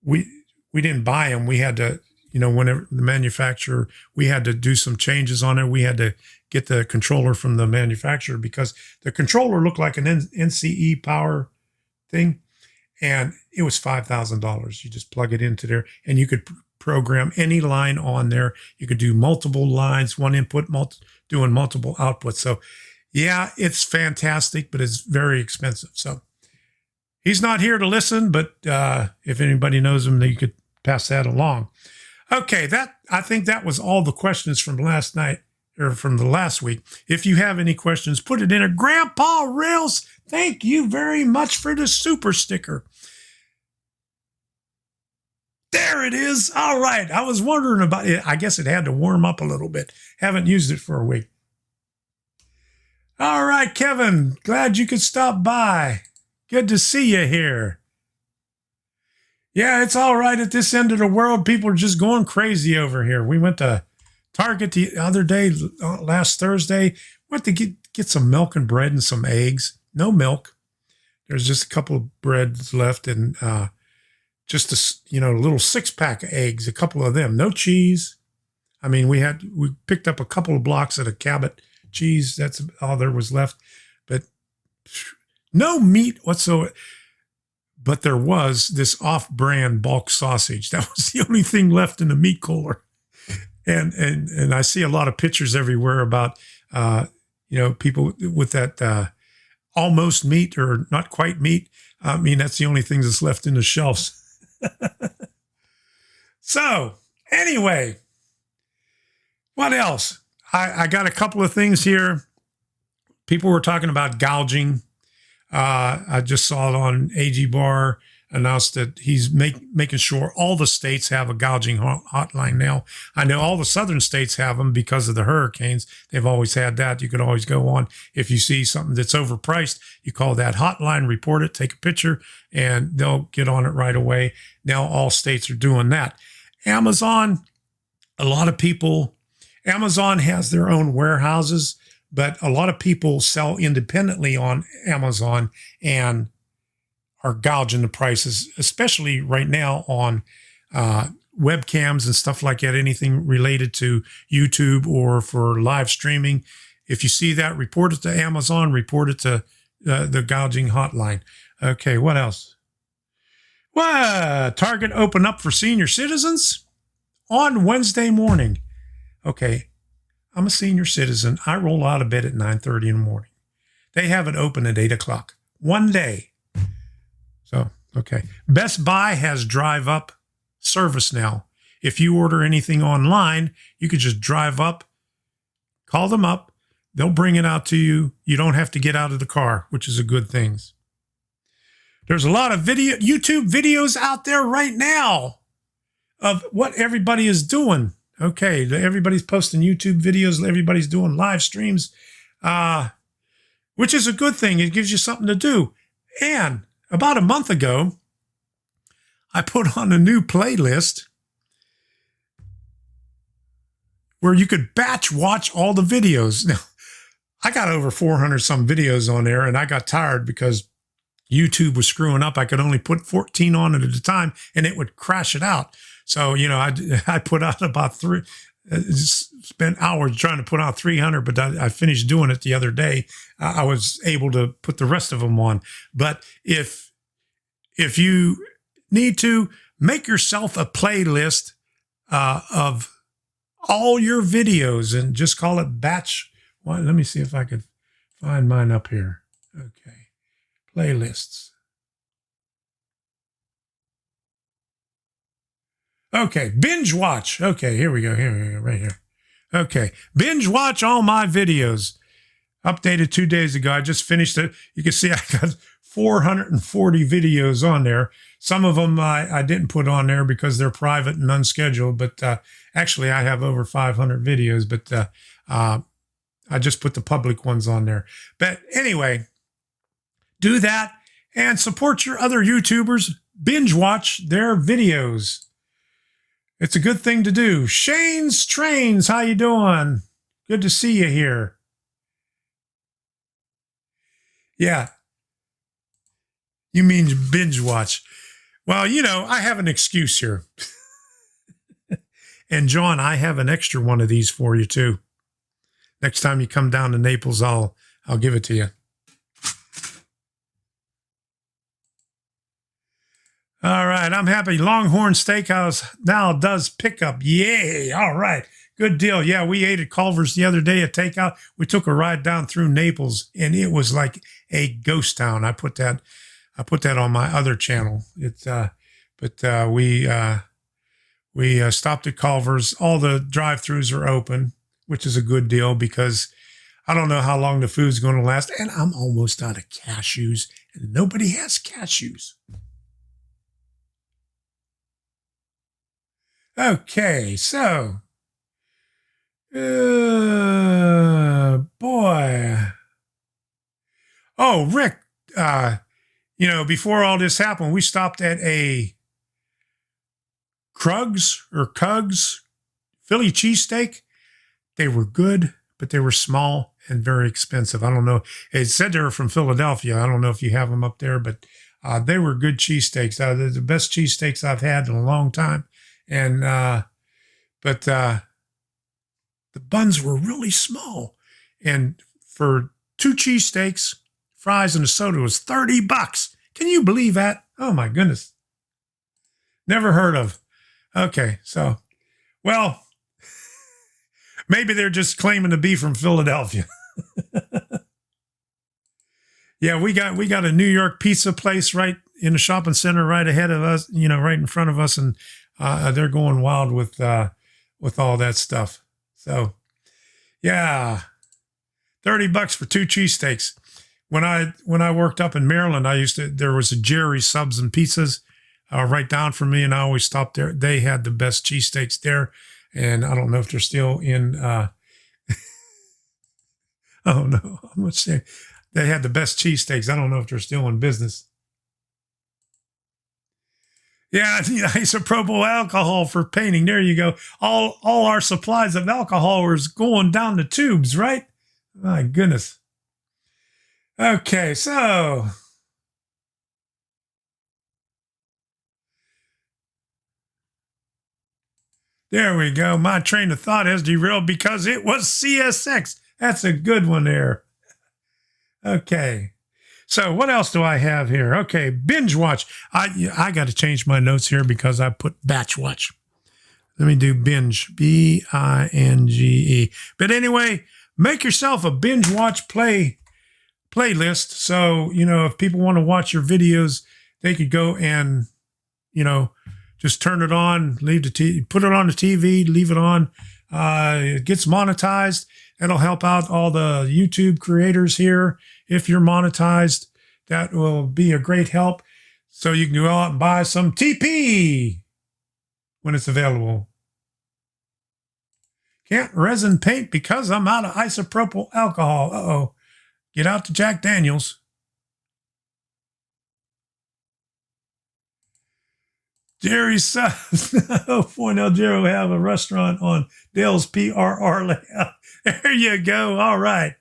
we didn't buy them. We had to, you know, whenever the manufacturer, we had to do some changes on it. We had to get the controller from the manufacturer, because the controller looked like an NCE power thing, and it was $5,000. You just plug it into there, and you could program any line on there. You could do multiple lines, one input, doing multiple outputs. So yeah, it's fantastic, but it's very expensive. So he's not here to listen, but if anybody knows him, then you could pass that along. Okay, I think that was all the questions from last night, or from the last week. If you have any questions, put it in a Grandpa Rails. Thank you very much for the super sticker. There it is. All right. I was wondering about it. I guess it had to warm up a little bit. Haven't used it for a week. All right, Kevin. Glad you could stop by. Good to see you here. Yeah, it's all right at this end of the world. People are just going crazy over here. We went to Target the other day, last Thursday. Went to get some milk and bread and some eggs. No milk. There's just a couple of breads left, and just a little 6-pack of eggs, a couple of them. No cheese. I mean, we picked up a couple of blocks of the Cabot cheese. That's all there was left. But no meat whatsoever. But there was this off-brand bulk sausage. That was the only thing left in the meat cooler. And I see a lot of pictures everywhere about people with that almost meat or not quite meat. I mean, that's the only thing that's left in the shelves. So anyway, what else? I got a couple of things here. People were talking about gouging. I just saw it on AG Bar announced that he's making sure all the states have a gouging hotline now. I know all the southern states have them because of the hurricanes. They've always had that. You can always go on. If you see something that's overpriced, you call that hotline, report it, take a picture, and they'll get on it right away. Now all states are doing that. Amazon, a lot of people, Amazon has their own warehouses, but a lot of people sell independently on Amazon and are gouging the prices, especially right now on webcams and stuff like that, anything related to YouTube or for live streaming. If you see that, report it to Amazon, report it to the gouging hotline. Okay, what else? Well, Target opened up for senior citizens on Wednesday morning. Okay, I'm a senior citizen. I roll out of bed at 9:30 in the morning. They have it open at 8 o'clock. One day. So, okay. Best Buy has drive up service now. If you order anything online, you could just drive up, call them up. They'll bring it out to you. You don't have to get out of the car, which is a good thing. There's a lot of YouTube videos out there right now of what everybody is doing. Okay, everybody's posting YouTube videos. Everybody's doing live streams, which is a good thing. It gives you something to do. And about a month ago, I put on a new playlist where you could batch watch all the videos. Now, I got over 400 some videos on there, and I got tired because YouTube was screwing up. I could only put 14 on it at a time, and it would crash it out. So, you know, I put out about spent hours trying to put out 300, but I finished doing it the other day. I was able to put the rest of them on. But if you need to, make yourself a playlist of all your videos and just call it batch. Well, let me see if I could find mine up here. Okay. Playlists. Okay. Binge watch. Okay. Here we go. Right here. Okay. Binge watch all my videos. Updated 2 days ago. I just finished it. You can see I got 440 videos on there. Some of them I didn't put on there because they're private and unscheduled, but actually I have over 500 videos, but I just put the public ones on there. But anyway, do that and support your other YouTubers. Binge watch their videos. It's a good thing to do. Shane's Trains, how you doing? Good to see you here. Yeah. You mean binge watch. Well, you know, I have an excuse here. And John, I have an extra one of these for you too. Next time you come down to Naples, I'll give it to you. All right, I'm happy. Longhorn Steakhouse now does pickup. Yay! All right, good deal. Yeah, we ate at Culver's the other day at takeout. We took a ride down through Naples, and it was like a ghost town. I put that on my other channel. We stopped at Culver's. All the drive-thrus are open, which is a good deal because I don't know how long the food's going to last, and I'm almost out of cashews, and nobody has cashews. Okay, so, boy. Oh, Rick, you know, before all this happened, we stopped at a Krug's Philly cheesesteak. They were good, but they were small and very expensive. I don't know. It said they were from Philadelphia. I don't know if you have them up there, but they were good cheesesteaks. They're the best cheesesteaks I've had in a long time. And but the buns were really small. And for 2 cheesesteaks, fries, and a soda was $30. Can you believe that? Oh my goodness. Never heard of. Okay, so, well, maybe they're just claiming to be from Philadelphia. Yeah, we got a New York pizza place right in the shopping center right ahead of us, you know, right in front of us, and they're going wild with all that stuff. So, yeah, $30 for 2 cheesesteaks. When I worked up in Maryland, there was a Jerry's Subs and Pizzas right down from me, and I always stopped there. They had the best cheesesteaks there, and I don't know if they're still in. Oh no, I'm not saying they had the best cheesesteaks. I don't know if they're still in business. Yeah, isopropyl alcohol for painting. There you go. All our supplies of alcohol are going down the tubes, right? My goodness. Okay, so there we go. My train of thought has derailed because it was CSX. That's a good one there. Okay. So what else do I have here? Okay, binge watch. I got to change my notes here because I put batch watch. Let me do binge, binge. But anyway, make yourself a binge watch playlist. So, you know, if people want to watch your videos, they could go and, just turn it on, put it on the TV, leave it on. It gets monetized. That'll help out all the YouTube creators here. If you're monetized, that will be a great help. So you can go out and buy some TP when it's available. Can't resin paint because I'm out of isopropyl alcohol. Uh-oh. Get out to Jack Daniels. Jerry's son, 0.0 Jerry have a restaurant on Dale's PRR layout. There you go. All right.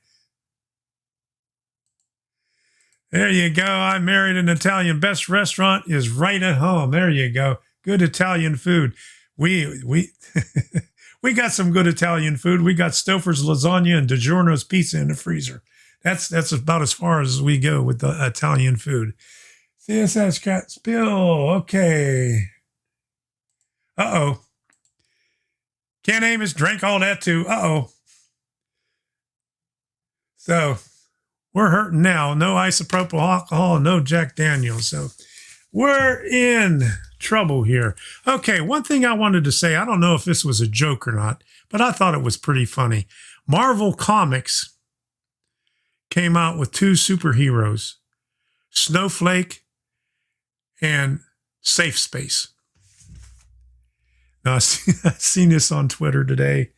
There you go. I married an Italian. Best restaurant is right at home. There you go. Good Italian food. We we got some good Italian food. We got Stouffer's lasagna and DiGiorno's pizza in the freezer. That's about as far as we go with the Italian food. CSS cat spill. Okay. Uh-oh. Ken Amos drank all that too. Uh-oh. So we're hurting now. No isopropyl alcohol, no Jack Daniels. So we're in trouble here. Okay, one thing I wanted to say, I don't know if this was a joke or not, but I thought it was pretty funny. Marvel Comics came out with two superheroes, Snowflake and Safe Space. Now, I've seen this on Twitter today,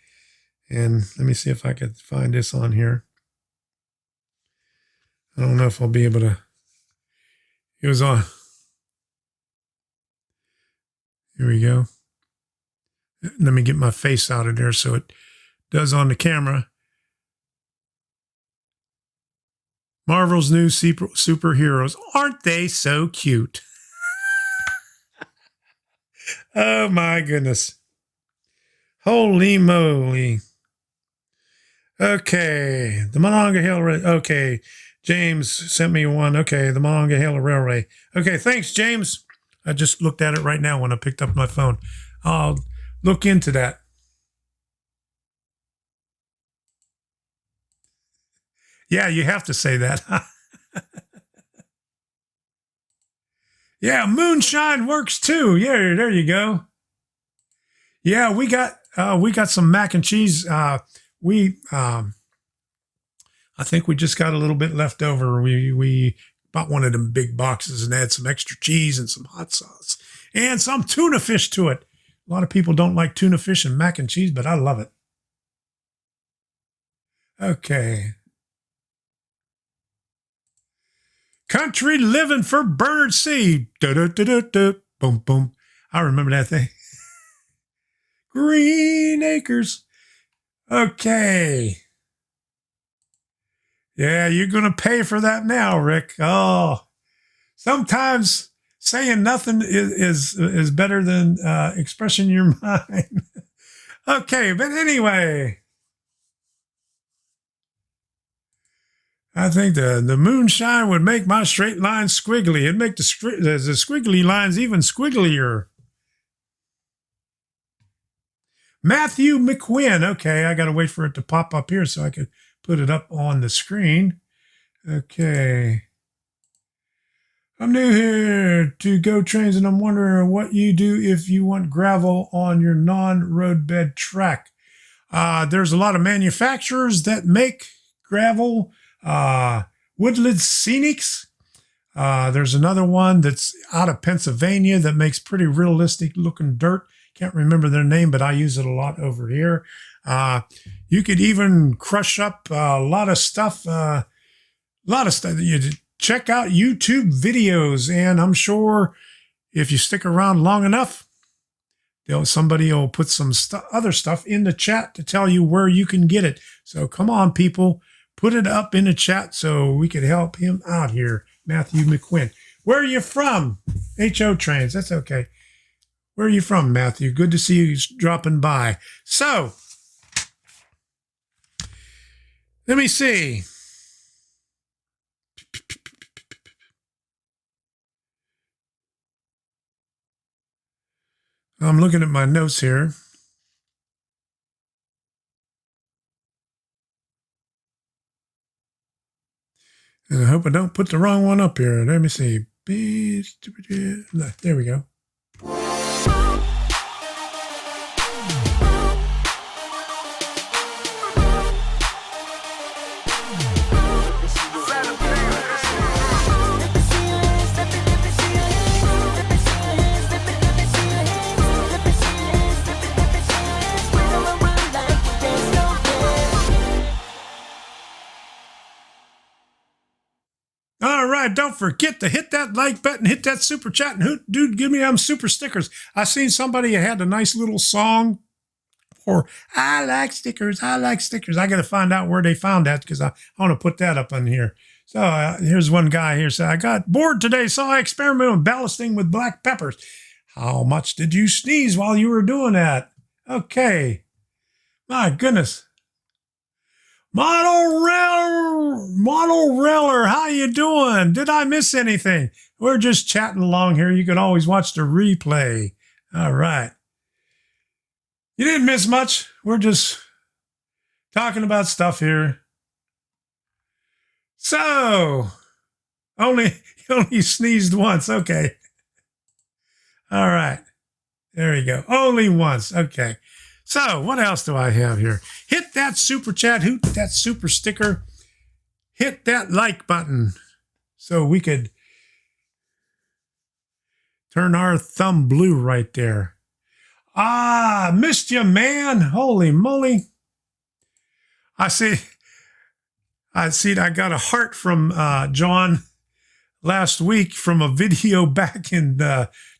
and let me see if I could find this on here. I don't know if I'll be able to. It was on. Here we go. Let me get my face out of there so it does on the camera. Marvel's new superheroes. Aren't they so cute? Oh my goodness. Holy moly. Okay. The Monongahela Railway. Okay. James sent me one. Okay. The Monongahela Railway. Okay. Thanks, James. I just looked at it right now when I picked up my phone. I'll look into that. Yeah, you have to say that. Yeah, moonshine works too. Yeah, there you go. Yeah, we got some mac and cheese. I think we just got a little bit left over. We bought one of them big boxes and add some extra cheese and some hot sauce and some tuna fish to it. A lot of people don't like tuna fish and mac and cheese, but I love it. Okay. Country living for Bernard C. Boom, boom. I remember that thing. Green Acres. Okay. Yeah, you're going to pay for that now, Rick. Oh, sometimes saying nothing is better than expressing your mind. Okay, but anyway. I think the moonshine would make my straight lines squiggly. It'd make the squiggly lines even squigglier. Matthew McQuinn. Okay, I got to wait for it to pop up here so I could put it up on the screen. Okay. I'm new here to Go Trains, and I'm wondering what you do if you want gravel on your non-roadbed track. There's a lot of manufacturers that make gravel. Woodland Scenics. There's another one that's out of Pennsylvania that makes pretty realistic looking dirt. Can't remember their name, but I use it a lot over here. You could even crush up a lot of stuff. You check out YouTube videos, and I'm sure if you stick around long enough, somebody will put some other stuff in the chat to tell you where you can get it. So come on, people. Put it up in the chat so we could help him out here, Matthew McQuinn. Where are you from? HO Trains. That's okay. Where are you from, Matthew? Good to see you dropping by. So, let me see. I'm looking at my notes here. And I hope I don't put the wrong one up here. Let me see. There we go. All right, don't forget to hit that like button, hit that super chat, and dude, give me them super stickers. I seen somebody had a nice little song for I like stickers, I like stickers. I got to find out where they found that because I want to put that up on here. So here's one guy here said, I got bored today, so I experimented with ballasting with black peppers. How much did you sneeze while you were doing that? Okay. My goodness. Model Reller, how you doing? Did I miss anything? We're just chatting along here. You can always watch the replay. All right. You didn't miss much. We're just talking about stuff here. So, you only sneezed once. Okay. All right. There you go. Only once. Okay. So, what else do I have here? Hit that super chat, hoot that super sticker, hit that like button so we could turn our thumb blue right there. Ah, missed you, man. Holy moly. I got a heart from John last week from a video back in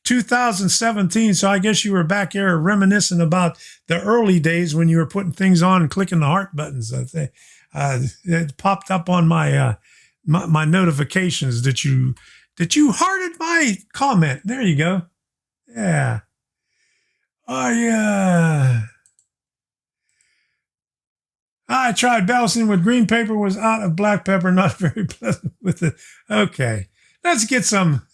2017. So I guess you were back here reminiscing about the early days when you were putting things on and clicking the heart buttons. It popped up on my my notifications that you hearted my comment. There you go. Yeah. Oh yeah. I tried ballasting with green paper, was out of black pepper, not very pleasant with it. Okay. Let's get some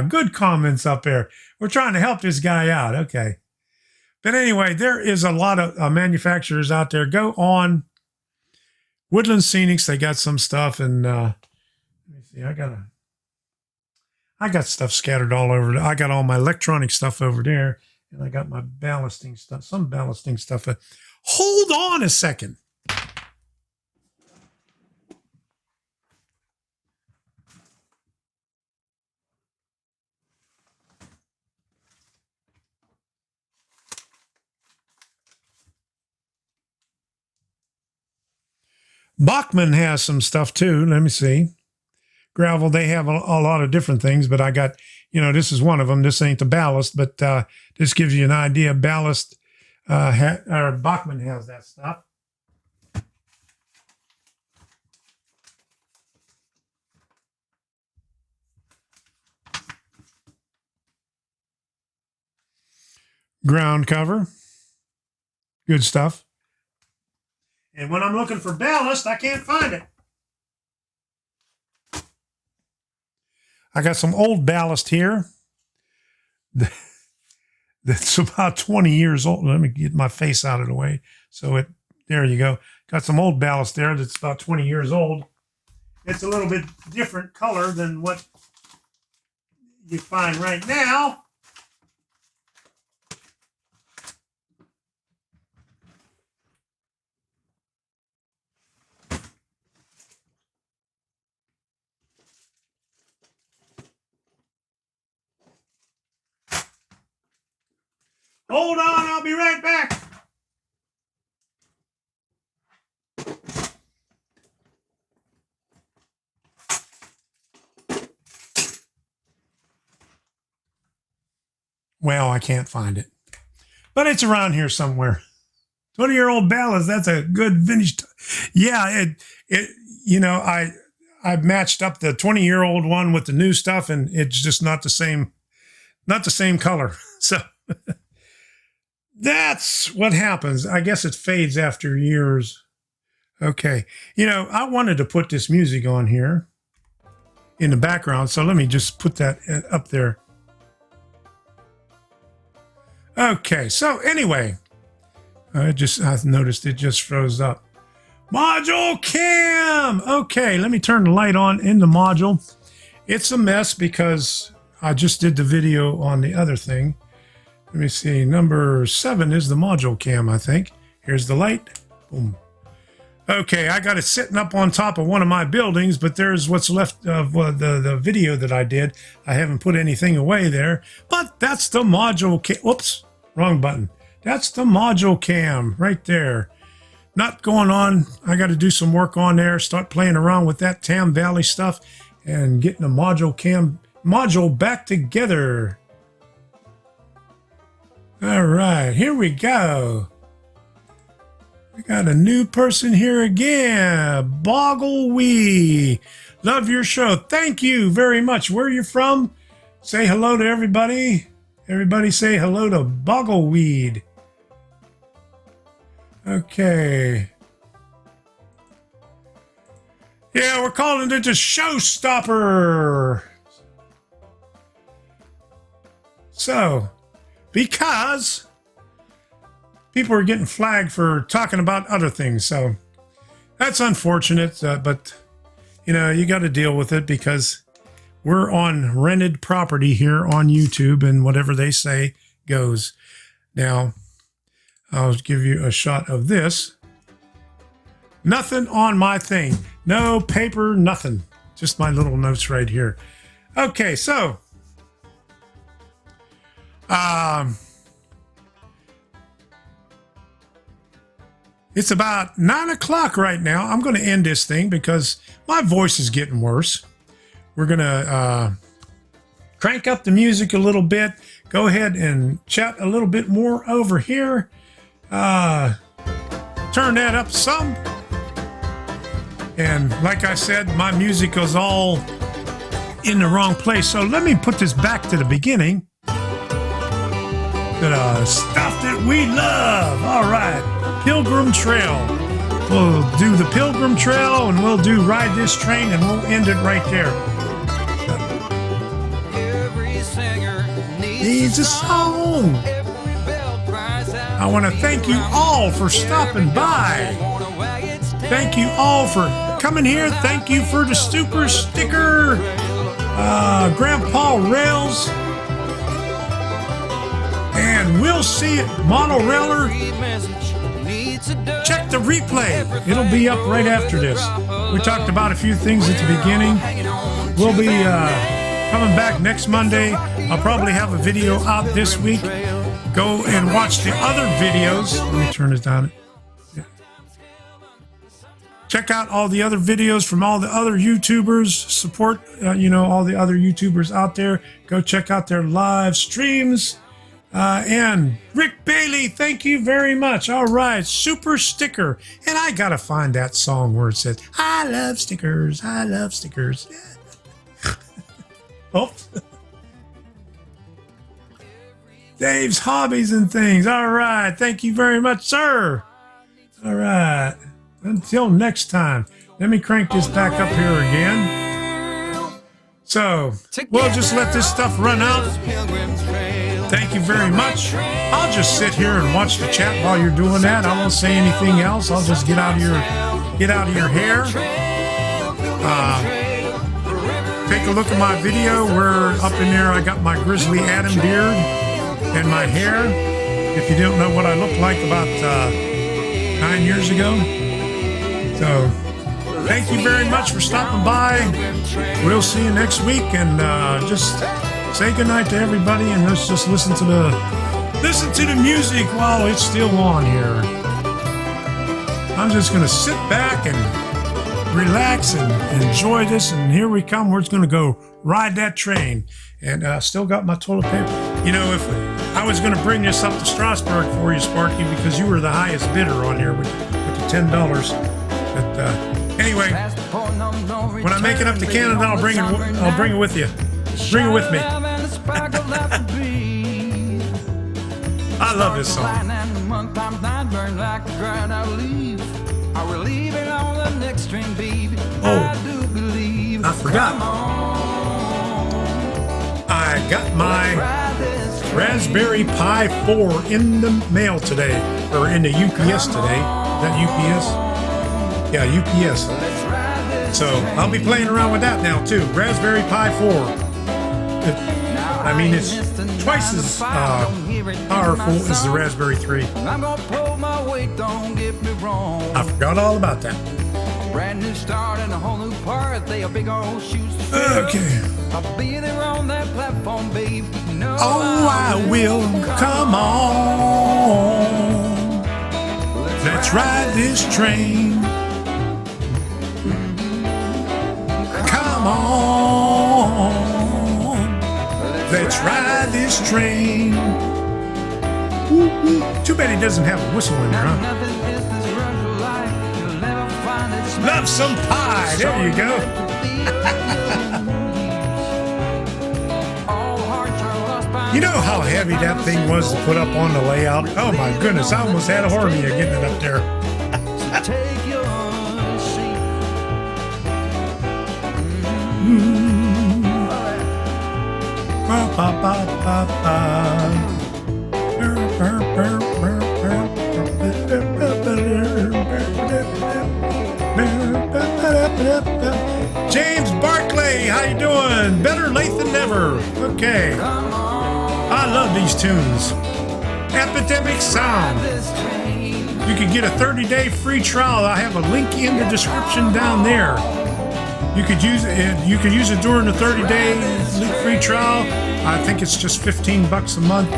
good comments up there. We're trying to help this guy out. Okay. But anyway, there is a lot of manufacturers out there. Go on Woodland Scenics. They got some stuff. And let me see. I got stuff scattered all over. I got all my electronic stuff over there. And I got my ballasting stuff, some ballasting stuff. Hold on a second. Bachman has some stuff too. Let me see. Gravel, they have a lot of different things, but I got, this is one of them. This ain't the ballast, but this gives you an idea. Ballast, or Bachman has that stuff. Ground cover. Good stuff. And when I'm looking for ballast, I can't find it. I got some old ballast here that's about 20 years old. Let me get my face out of the way. So there you go. Got some old ballast there that's about 20 years old. It's a little bit different color than what you find right now. Hold on, I'll be right back. Well, I can't find it, but it's around here somewhere. 20-year-old ballast. That's a good vintage. Yeah, I matched up the 20-year-old one with the new stuff, and it's just not the same color. So. That's what happens. I guess it fades after years. Okay. I wanted to put this music on here in the background, so let me just put that up there. Okay. So anyway, I noticed it just froze up. Module cam. Okay, let me turn the light on in the module. It's a mess because I just did the video on the other thing. Let me see. Number 7 is the module cam, I think. Here's the light. Boom. Okay, I got it sitting up on top of one of my buildings, but there's what's left of the video that I did. I haven't put anything away there, but that's the module cam. Whoops, wrong button. That's the module cam right there. Not going on. I got to do some work on there, start playing around with that Tam Valley stuff and getting the module back together. All right, here we go. We got a new person here again. Bogglewee. Love your show. Thank you very much. Where are you from? Say hello to everybody. Everybody say hello to Boggleweed. Okay. Yeah, we're calling it a showstopper. So, because people are getting flagged for talking about other things, so that's unfortunate, but you know, you got to deal with it because we're on rented property here on YouTube, and whatever they say goes. Now, I'll give you a shot of this. Nothing on my thing. No paper, nothing. Just my little notes right here. Okay, so it's about 9 o'clock right now. I'm going to end this thing because my voice is getting worse. We're going to crank up the music a little bit. Go ahead and chat a little bit more over here. Turn that up some. And like I said, my music is all in the wrong place. So let me put this back to the beginning. The stuff that we love. All right. Pilgrim Trail. We'll do the Pilgrim Trail and we'll do Ride This Train and we'll end it right there. Every singer Needs a song. I want to thank you all for stopping by. Thank you all for coming here. Thank you for the super sticker. Grandpa Rails. And we'll see it, Monorailer. Check the replay. It'll be up right after this. We talked about a few things at the beginning. We'll be coming back next Monday. I'll probably have a video out this week. Go and watch the other videos. Let me turn this down. Yeah. Check out all the other videos from all the other YouTubers. Support, all the other YouTubers out there. Go check out their live streams. And Rick Bailey, thank you very much. All right, super sticker. And I got to find that song where it says, I love stickers. I love stickers. Oh. Dave's Hobbies and Things. All right. Thank you very much, sir. All right. Until next time, let me crank this back up here again. So we'll just let this stuff run out. Thank you very much. I'll just sit here and watch the chat while you're doing that. I won't say anything else. I'll just get out of your hair. Take a look at my video where up in there I got my Grizzly Adam beard and my hair. If you don't know what I looked like about 9 years ago. So thank you very much for stopping by. We'll see you next week, and just say goodnight to everybody, and let's just listen to the music while it's still on here. I'm just gonna sit back and relax and enjoy this, and here we come. We're just gonna go ride that train, and still got my toilet paper. You know, if I was gonna bring this up to Strasbourg for you, Sparky, because you were the highest bidder on here with the $10. But anyway, when I make it up to Canada, I'll bring it with you. Bring it with me. I love this song. Oh, I forgot. I got my Raspberry Pi 4 in the mail today, or in the UPS today. Is that UPS? Yeah, UPS. So I'll be playing around with that now too. Raspberry Pi 4. I mean, it's twice as powerful as the Raspberry 3. I forgot all about that. Brand new start and a whole new part. They are big old shoes to fill. Okay. I'll be there on that platform, babe. No, Oh, I will. Come on. Let's ride this train. Come on. Let's ride this train. Woo, woo. Too bad he doesn't have a whistle in there, huh? Love some pie. There you go. You know how heavy that thing was to put up on the layout? Oh my goodness, I almost had a hernia getting it up there. James Barclay, how you doing? Better late than never. Okay. I love these tunes. Epidemic Sound. You can get a 30-day free trial. I have a link in the description down there. You could use it. You could use it during the 30-day free trial. I think it's just $15 a month.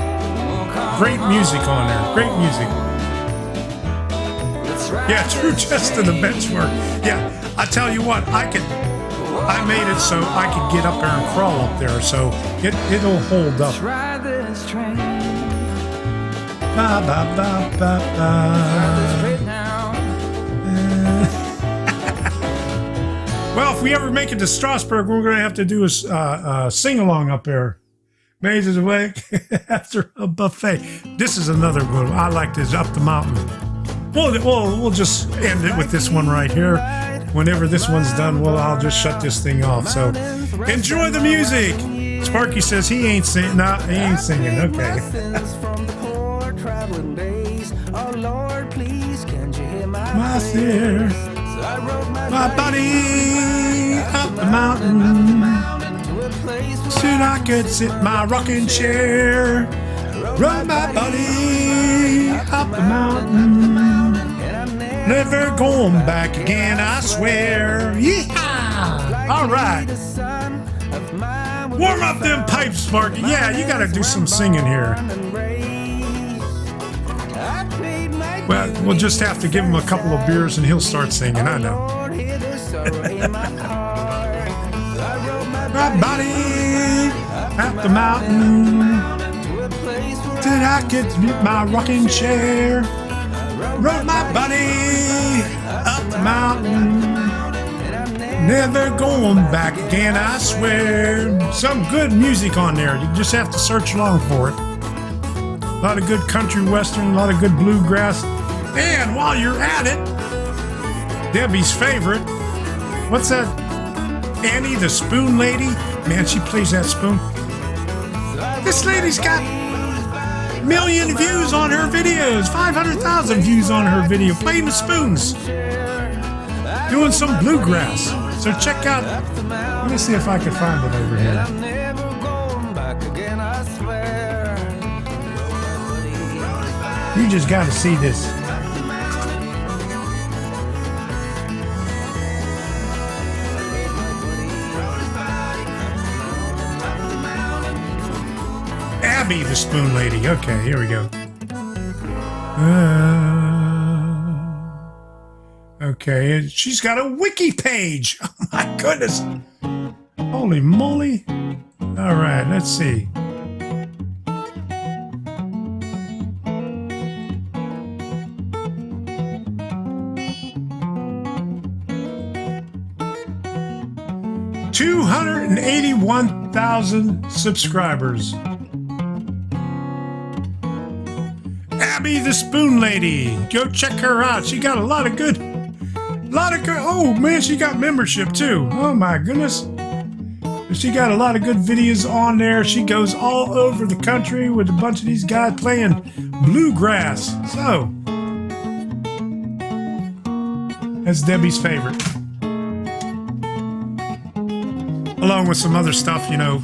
Great music on there. Great music. Yeah, true. Just to the benchmark. Yeah, I tell you what, I made it so I could get up there and crawl up there, so it'll hold up. Ba, ba, ba, ba, ba. Well, if we ever make it to Strasbourg, we're going to have to do a sing-along up there. Mazes awake after a buffet. This is another good one. I like this, Up the Mountain. We'll just end it with this one right here. Whenever this one's done, I'll just shut this thing off. So enjoy the music. Sparky says he ain't singing. Nah, he ain't singing. Okay. My dear, my buddy, up the mountain. Soon I could sit my rocking chair. Rode my buddy up the mountain. Never going back again, I swear. Yeehaw! All right. Warm up them pipes, Sparky. Yeah, you got to do some singing here. Well, we'll just have to give him a couple of beers and he'll start singing, I know. My body up the mountain. Did I get my rocking chair? Rode my buddy up the mountain. Never going back again, I swear. Some good music on there. You just have to search long for it. A lot of good country western, a lot of good bluegrass. And while you're at it, Debbie's favorite. What's that? Annie the Spoon Lady? Man, she plays that spoon. This lady's got 1 million views on her videos, 500,000 views on her video, playing the spoons, doing some bluegrass. So check out, let me see if I can find it over here. You just got to see this. Abby the Spoon Lady. Okay, here we go. Okay, she's got a wiki page. Oh my goodness. Holy moly. All right, let's see. $281,000 subscribers. Abby the Spoon Lady. Go check her out. She got a lot of good. Oh man, she got membership too. Oh my goodness. She got a lot of good videos on there. She goes all over the country with a bunch of these guys playing bluegrass. So, That's Debbie's favorite. Along with some other stuff, you know.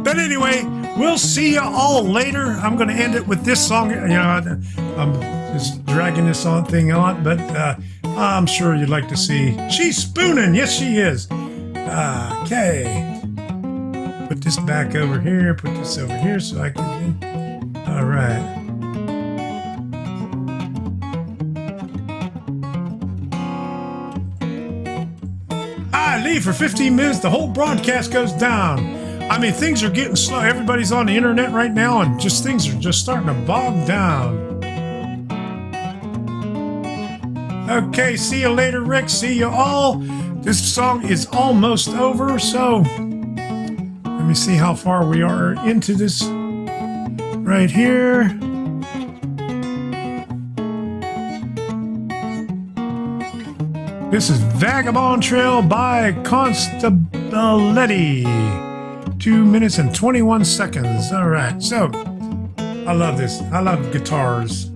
But anyway, we'll see you all later. I'm going to end it with this song. You know, I'm just dragging this thing on, but I'm sure you'd like to see. She's spooning. Yes, she is. Okay. Put this back over here. Put this over here so I can. All right. I leave for 15 minutes. The whole broadcast goes down. I mean, things are getting slow. Everybody's on the internet right now, and just things are just starting to bog down. Okay, see you later, Rick. See you all. This song is almost over, so let me see how far we are into this right here. This is Vagabond Trail by Constabletti. 2 minutes and 21 seconds. All right, so I love this. I love guitars.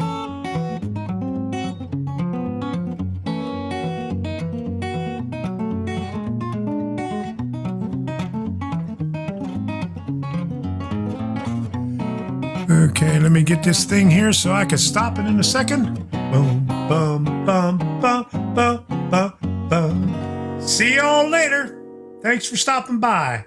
Okay, let me get this thing here so I can stop it in a second. Boom, bum, bum, bum, bum, bum, bum. See y'all later. Thanks for stopping by.